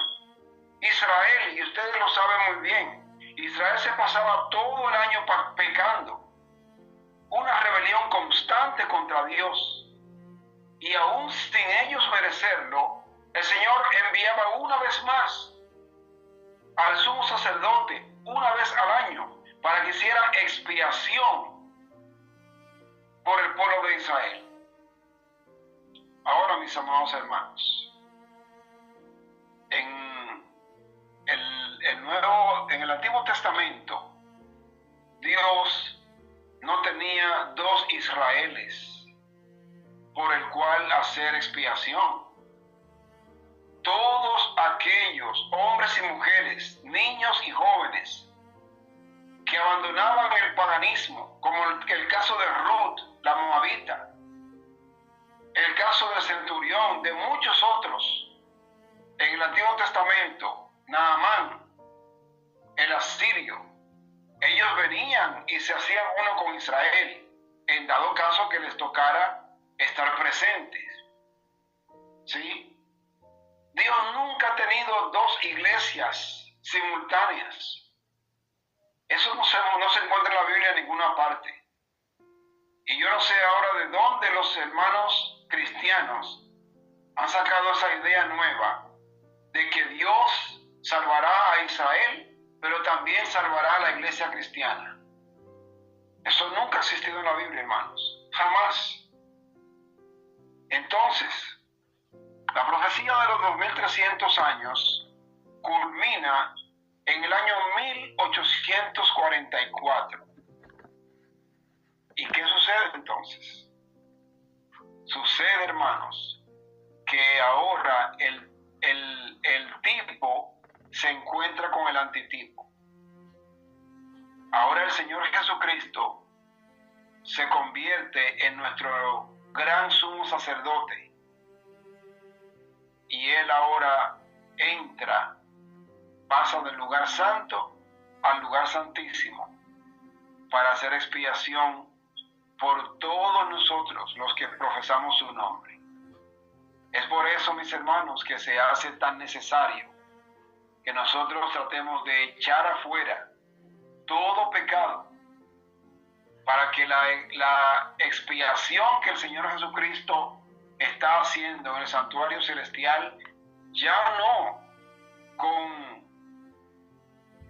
Israel, y ustedes lo saben muy bien, Israel se pasaba todo el año pecando, una rebelión constante contra Dios. Y aún sin ellos merecerlo, el Señor enviaba una vez más al sumo sacerdote, una vez al año, para que hiciera expiación por el pueblo de Israel. Ahora, mis amados hermanos, en el Antiguo Testamento, Dios no tenía 2 Israeles por el cual hacer expiación. Todos aquellos hombres y mujeres, niños y jóvenes, que abandonaban el paganismo, como el caso de Ruth, la moabita, el caso del centurión, de muchos otros, en el Antiguo Testamento, Naamán, el asirio, ellos venían y se hacían uno con Israel, en dado caso que les tocara estar presentes. ¿Sí? Dios nunca ha tenido 2 iglesias simultáneas. Eso no se encuentra en la Biblia en ninguna parte. Y yo no sé ahora de dónde los hermanos cristianos han sacado esa idea nueva de que Dios salvará a Israel, pero también salvará a la iglesia cristiana. Eso nunca ha existido en la Biblia, hermanos. Jamás. Entonces, la profecía de los 2300 años culmina en el año 1844. ¿Y qué sucede entonces? Sucede, hermanos, que ahora el tipo se encuentra con el antitipo. Ahora el Señor Jesucristo se convierte en nuestro gran sumo sacerdote. Y Él ahora entra, pasa del lugar santo al lugar santísimo para hacer expiación por todos nosotros los que profesamos su nombre. Es por eso, mis hermanos, que se hace tan necesario que nosotros tratemos de echar afuera todo pecado, para que la expiación que el Señor Jesucristo está haciendo en el santuario celestial, ya no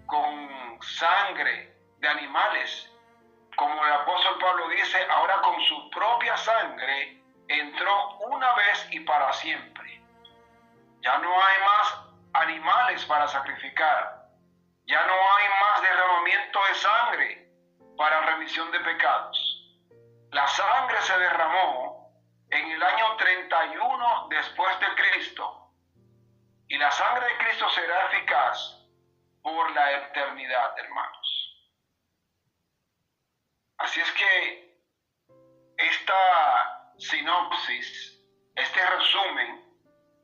con sangre de animales, como el apóstol Pablo dice, ahora con su propia sangre entró una vez y para siempre. Ya no hay más animales para sacrificar, ya no hay más derramamiento de sangre para remisión de pecados. La sangre se derramó en el año 31 después de Cristo, y la sangre de Cristo será eficaz por la eternidad, hermanos. Así es que esta sinopsis, este resumen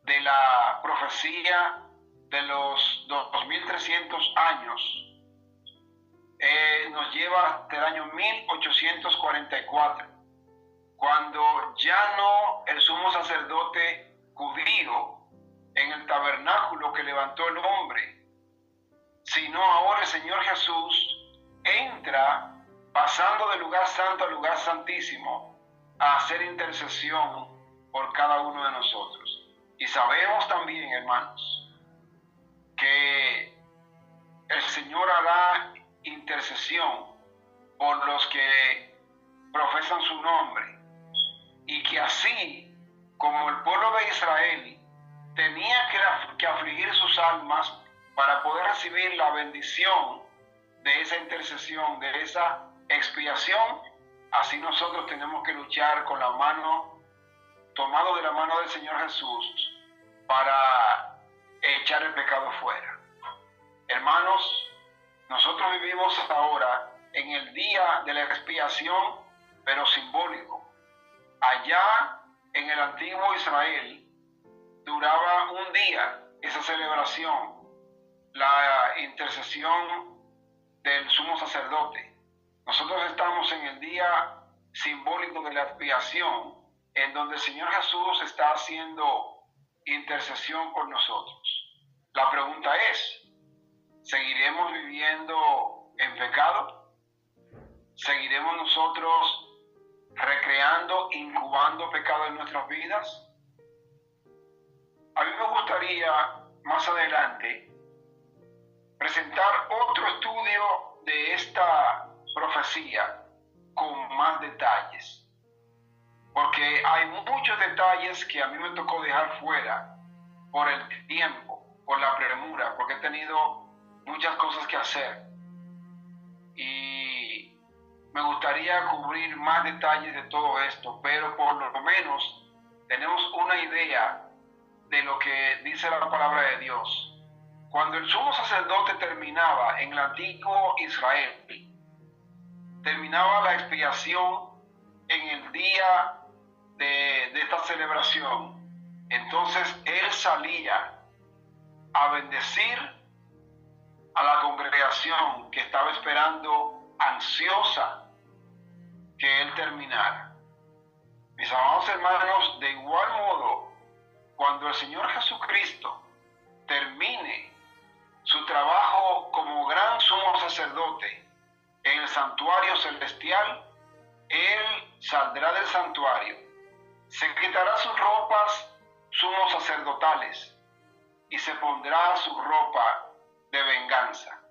de la profecía de los 2300 años, nos lleva hasta el año 1844, cuando ya no el sumo sacerdote judío en el tabernáculo que levantó el hombre, sino ahora el Señor Jesús entra pasando del lugar santo al lugar santísimo a hacer intercesión por cada uno de nosotros. Y sabemos también, hermanos, que el Señor hará intercesión por los que profesan su nombre, y que así como el pueblo de Israel tenía que afligir sus almas para poder recibir la bendición de esa intercesión, de esa expiación, así nosotros tenemos que luchar con la mano, tomado de la mano del Señor Jesús, para echar el pecado fuera. Hermanos, nosotros vivimos ahora en el día de la expiación, pero simbólico. Allá en el antiguo Israel duraba un día esa celebración, la intercesión del sumo sacerdote. Nosotros estamos en el día simbólico de la expiación, en donde el Señor Jesús está haciendo intercesión por nosotros. La pregunta es, ¿seguiremos viviendo en pecado? ¿Seguiremos nosotros recreando, incubando pecado en nuestras vidas? A mí me gustaría más adelante presentar otro estudio de esta profecía con más detalles, porque hay muchos detalles que a mí me tocó dejar fuera por el tiempo, por la premura, porque he tenido muchas cosas que hacer, y me gustaría cubrir más detalles de todo esto, pero por lo menos tenemos una idea de lo que dice la palabra de Dios. Cuando el sumo sacerdote terminaba en el antiguo Israel, terminaba la expiación en el día de esta celebración, entonces él salía a bendecir a la congregación que estaba esperando ansiosa que él terminara. Mis amados hermanos, de igual modo, cuando el Señor Jesucristo termine su trabajo como gran sumo sacerdote en el santuario celestial, Él saldrá del santuario, se quitará sus ropas sumos sacerdotales y se pondrá su ropa de venganza.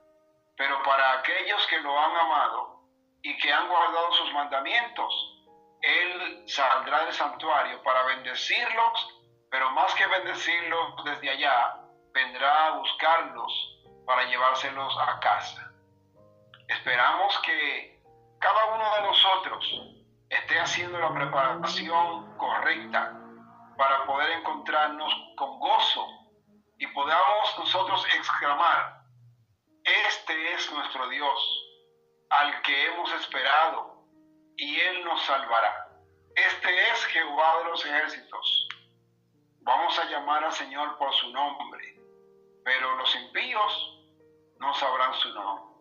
Pero para aquellos que lo han amado y que han guardado sus mandamientos, Él saldrá del santuario para bendecirlos, pero más que bendecirlos desde allá, vendrá a buscarlos para llevárselos a casa. Esperamos que cada uno de nosotros esté haciendo la preparación correcta para poder encontrarnos con gozo y podamos nosotros exclamar: este es nuestro Dios, al que hemos esperado, y Él nos salvará. Este es Jehová de los ejércitos. Vamos a llamar al Señor por su nombre, pero los impíos no sabrán su nombre.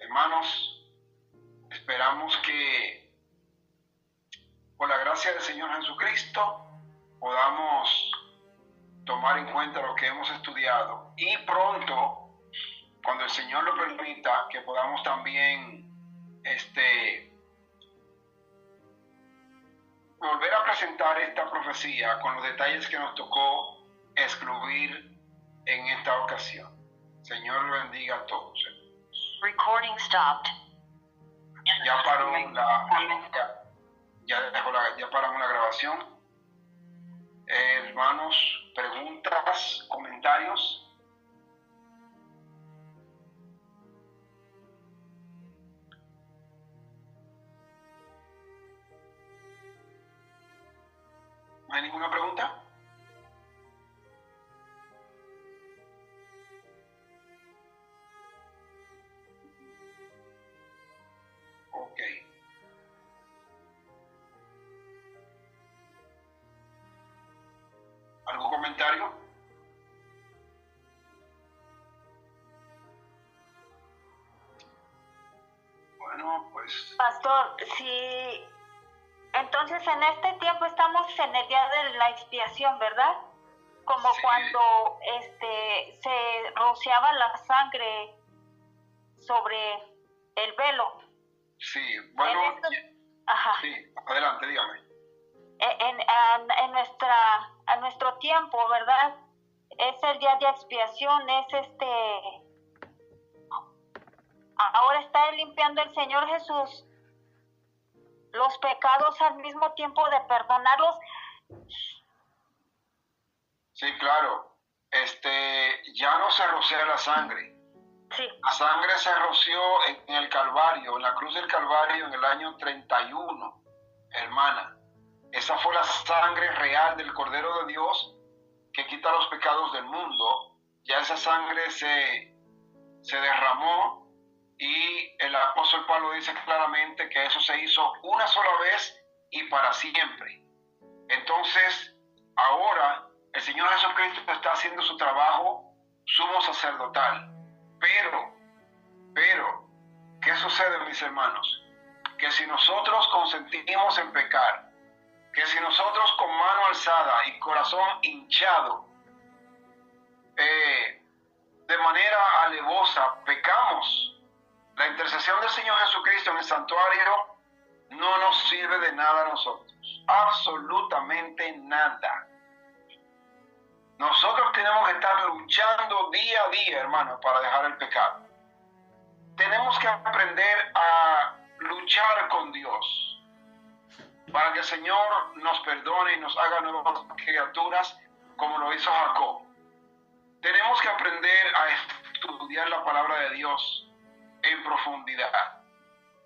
Hermanos, esperamos que por la gracia del Señor Jesucristo podamos tomar en cuenta lo que hemos estudiado y pronto, cuando el Señor lo permita, que podamos también volver a presentar esta profecía con los detalles que nos tocó excluir en esta ocasión. Señor lo bendiga a todos. Recording stopped. Ya paró ya paramos la grabación. Hermanos, preguntas, comentarios. ¿No hay ninguna pregunta? Ok. ¿Algún comentario? Bueno, pues... Pastor, si entonces en este tiempo estamos en el día de la expiación, ¿verdad? Como Sí. cuando se rociaba la sangre sobre el velo. Sí, bueno, En esto- Ajá. sí, adelante, dígame. En nuestro tiempo, ¿verdad? Es el día de expiación, ahora está limpiando el Señor Jesús los pecados al mismo tiempo de perdonarlos. Sí, claro. Ya no se rocea la sangre. Sí, La sangre se roció en el Calvario, en la cruz del Calvario en el año 31, hermana. Esa fue la sangre real del Cordero de Dios que quita los pecados del mundo. Ya esa sangre se derramó y el apóstol Pablo dice claramente que eso se hizo una sola vez y para siempre. Entonces, ahora el Señor Jesucristo está haciendo su trabajo sumo sacerdotal. Pero, ¿qué sucede, mis hermanos? Que si nosotros consentimos en pecar, que si nosotros con mano alzada y corazón hinchado, de manera alevosa, pecamos, la intercesión del Señor Jesucristo en el santuario no nos sirve de nada a nosotros, absolutamente nada. Nosotros tenemos que estar luchando día a día, hermano, para dejar el pecado. Tenemos que aprender a luchar con Dios para que el Señor nos perdone y nos haga nuevas criaturas como lo hizo Jacob. Tenemos que aprender a estudiar la palabra de Dios en profundidad.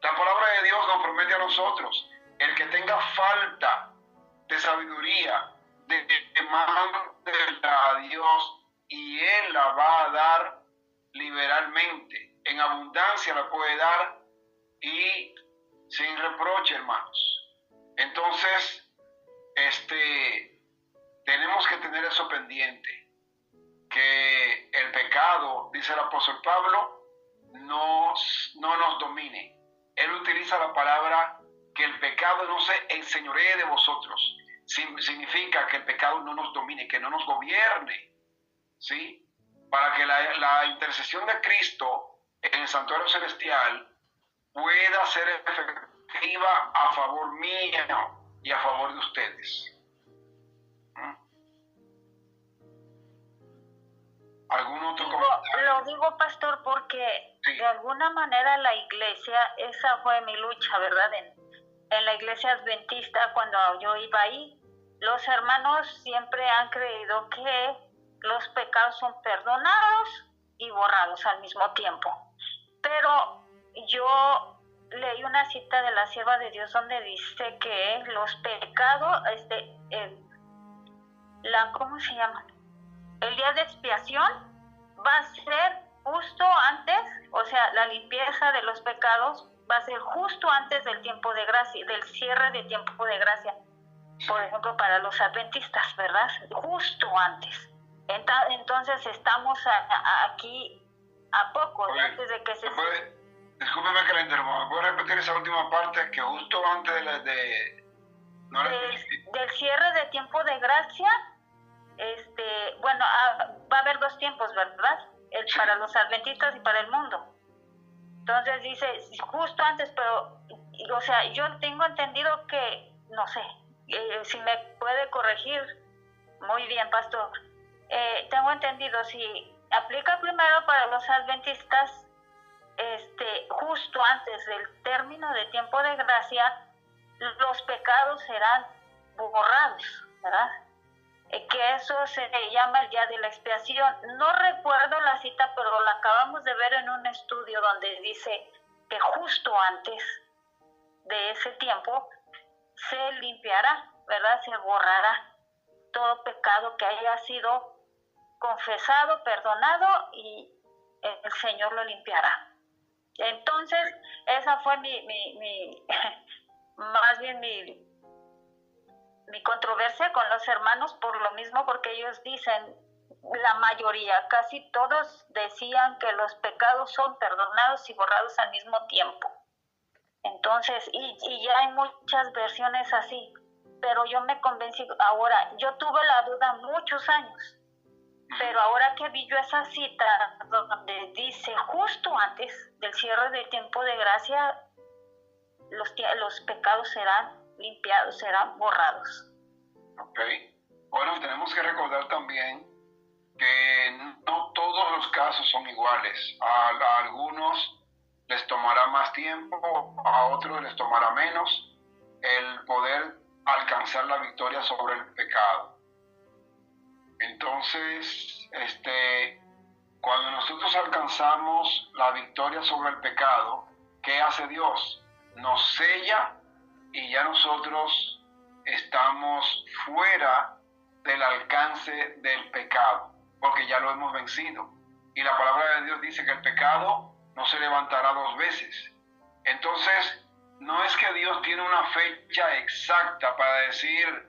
La palabra de Dios nos promete a nosotros: el que tenga falta de sabiduría, demándela a Dios y Él la va a dar liberalmente. En abundancia la puede dar y sin reproche, hermanos. Entonces, tenemos que tener eso pendiente, que el pecado, dice el apóstol Pablo, no nos domine. Él utiliza la palabra que el pecado no se enseñoree de vosotros. Significa que el pecado no nos domine, que no nos gobierne, ¿sí? Para que la intercesión de Cristo en el santuario celestial pueda ser efectiva a favor mío y a favor de ustedes. ¿Algún otro comentario? Lo digo, pastor, porque Sí. de alguna manera la iglesia, esa fue mi lucha, ¿verdad? En la iglesia adventista, cuando yo iba ahí, los hermanos siempre han creído que los pecados son perdonados y borrados al mismo tiempo. Pero yo leí una cita de la sierva de Dios donde dice que los pecados, ¿cómo se llama? El día de expiación va a ser justo antes, o sea, la limpieza de los pecados va a ser justo antes del tiempo de gracia, del cierre de tiempo de gracia. Por ejemplo, para los adventistas, ¿verdad? Justo antes. Entonces estamos aquí a poco, Oye, antes de que se... Discúlpeme que la interrumpa. ¿Me puede repetir esa última parte? Que justo antes no la entendí. del cierre de tiempo de gracia, bueno, va a haber dos tiempos, ¿verdad? Para los adventistas y para el mundo. Entonces dice, justo antes, pero, o sea, yo tengo entendido que, no sé, si me puede corregir, muy bien, pastor. Tengo entendido, si aplica primero para los adventistas, justo antes del término de tiempo de gracia, los pecados serán borrados, ¿verdad? Que eso se llama el día de la expiación. No recuerdo la cita, pero la acabamos de ver en un estudio donde dice que justo antes de ese tiempo se limpiará, ¿verdad? Se borrará todo pecado que haya sido confesado, perdonado, y el Señor lo limpiará. Entonces, esa fue más bien mi controversia con los hermanos, por lo mismo, porque ellos dicen, la mayoría, casi todos decían que los pecados son perdonados y borrados al mismo tiempo. Entonces, y ya hay muchas versiones así, pero yo me convencí ahora, yo tuve la duda muchos años, pero ahora que vi yo esa cita donde dice justo antes del cierre del tiempo de gracia, los pecados serán limpiados, serán borrados. Ok. Bueno, tenemos que recordar también que no todos los casos son iguales. A algunos les tomará más tiempo, a otros les tomará menos el poder alcanzar la victoria sobre el pecado. Entonces, cuando nosotros alcanzamos la victoria sobre el pecado, ¿qué hace Dios? Nos sella y ya nosotros estamos fuera del alcance del pecado, porque ya lo hemos vencido. Y la palabra de Dios dice que el pecado no se levantará dos veces. Entonces, no es que Dios tiene una fecha exacta para decir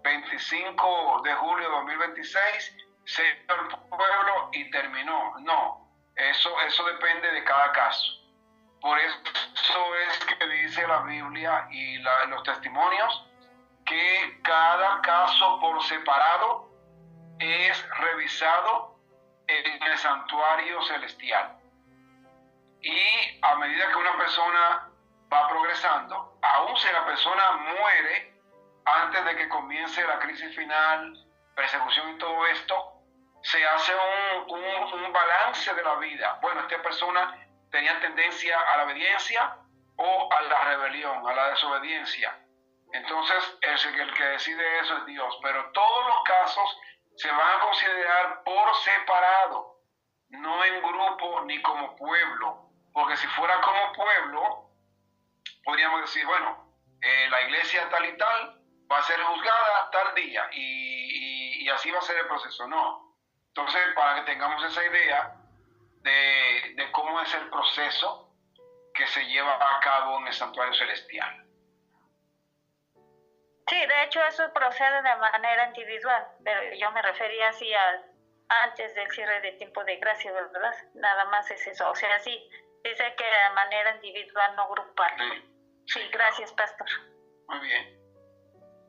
25 de julio de 2026, se hizo el pueblo y terminó. No, eso depende de cada caso. Por eso es que dice la Biblia y los testimonios que cada caso por separado es revisado en el santuario celestial. Y a medida que una persona va progresando, aun si la persona muere antes de que comience la crisis final, persecución y todo esto, se hace un balance de la vida. Bueno, esta persona tenía tendencia a la obediencia o a la rebelión, a la desobediencia. Entonces, el que decide eso es Dios. Pero todos los casos se van a considerar por separado, no en grupo ni como pueblo. Porque si fuera como pueblo, podríamos decir, bueno, la iglesia tal y tal va a ser juzgada tal día y así va a ser el proceso. No. Entonces, para que tengamos esa idea de cómo es el proceso que se lleva a cabo en el santuario celestial. Sí, de hecho eso procede de manera individual, pero yo me refería así antes del cierre de tiempo de gracia, ¿verdad? Nada más es eso, o sea, sí, dice que de manera individual, no grupal. Sí, gracias, pastor. Muy bien.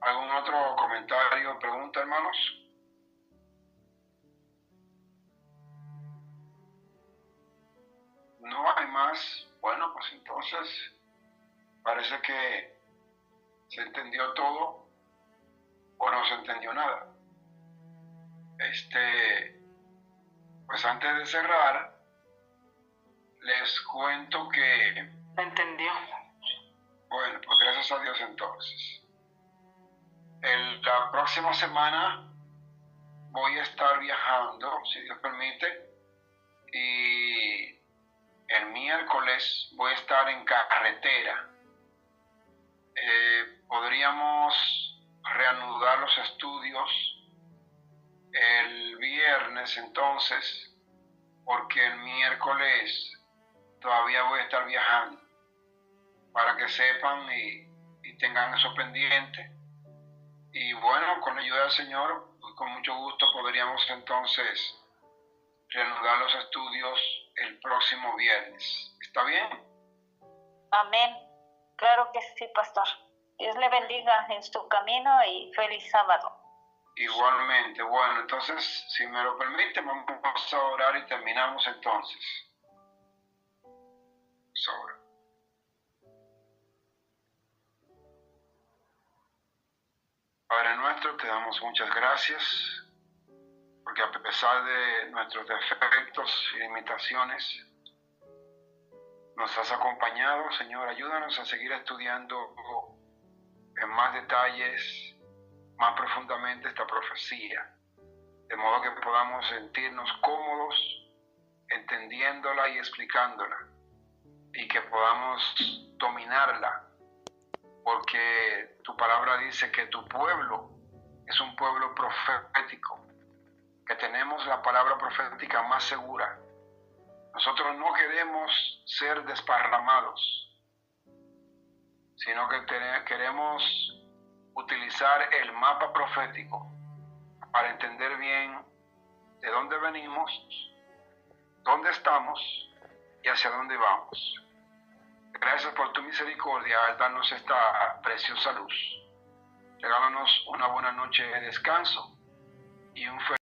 ¿Algún otro comentario o pregunta, hermanos? No hay más. Bueno, pues entonces parece que se entendió todo o no se entendió nada. Pues antes de cerrar, les cuento que... ¿Me entendió? Bueno, pues gracias a Dios entonces. La próxima semana voy a estar viajando, si Dios permite, y el miércoles voy a estar en carretera. Podríamos reanudar los estudios el viernes entonces, porque el miércoles todavía voy a estar viajando. para que sepan y tengan eso pendiente. Y bueno, con la ayuda del Señor, pues con mucho gusto podríamos entonces reanudar los estudios el próximo viernes. ¿Está bien? Amén. Claro que sí, pastor. Dios le bendiga en su camino y feliz sábado. Igualmente. Bueno, entonces, si me lo permite, vamos a orar y terminamos entonces. Sobre. Padre nuestro, te damos muchas gracias, porque a pesar de nuestros defectos y limitaciones, nos has acompañado. Señor, ayúdanos a seguir estudiando en más detalles, más profundamente esta profecía, de modo que podamos sentirnos cómodos entendiéndola y explicándola, y que podamos dominarla, porque tu palabra dice que tu pueblo es un pueblo profético, que tenemos la palabra profética más segura. Nosotros no queremos ser desparramados, sino que queremos utilizar el mapa profético para entender bien de dónde venimos, dónde estamos y hacia dónde vamos. Gracias por tu misericordia al darnos esta preciosa luz. Regálanos una buena noche de descanso y un feliz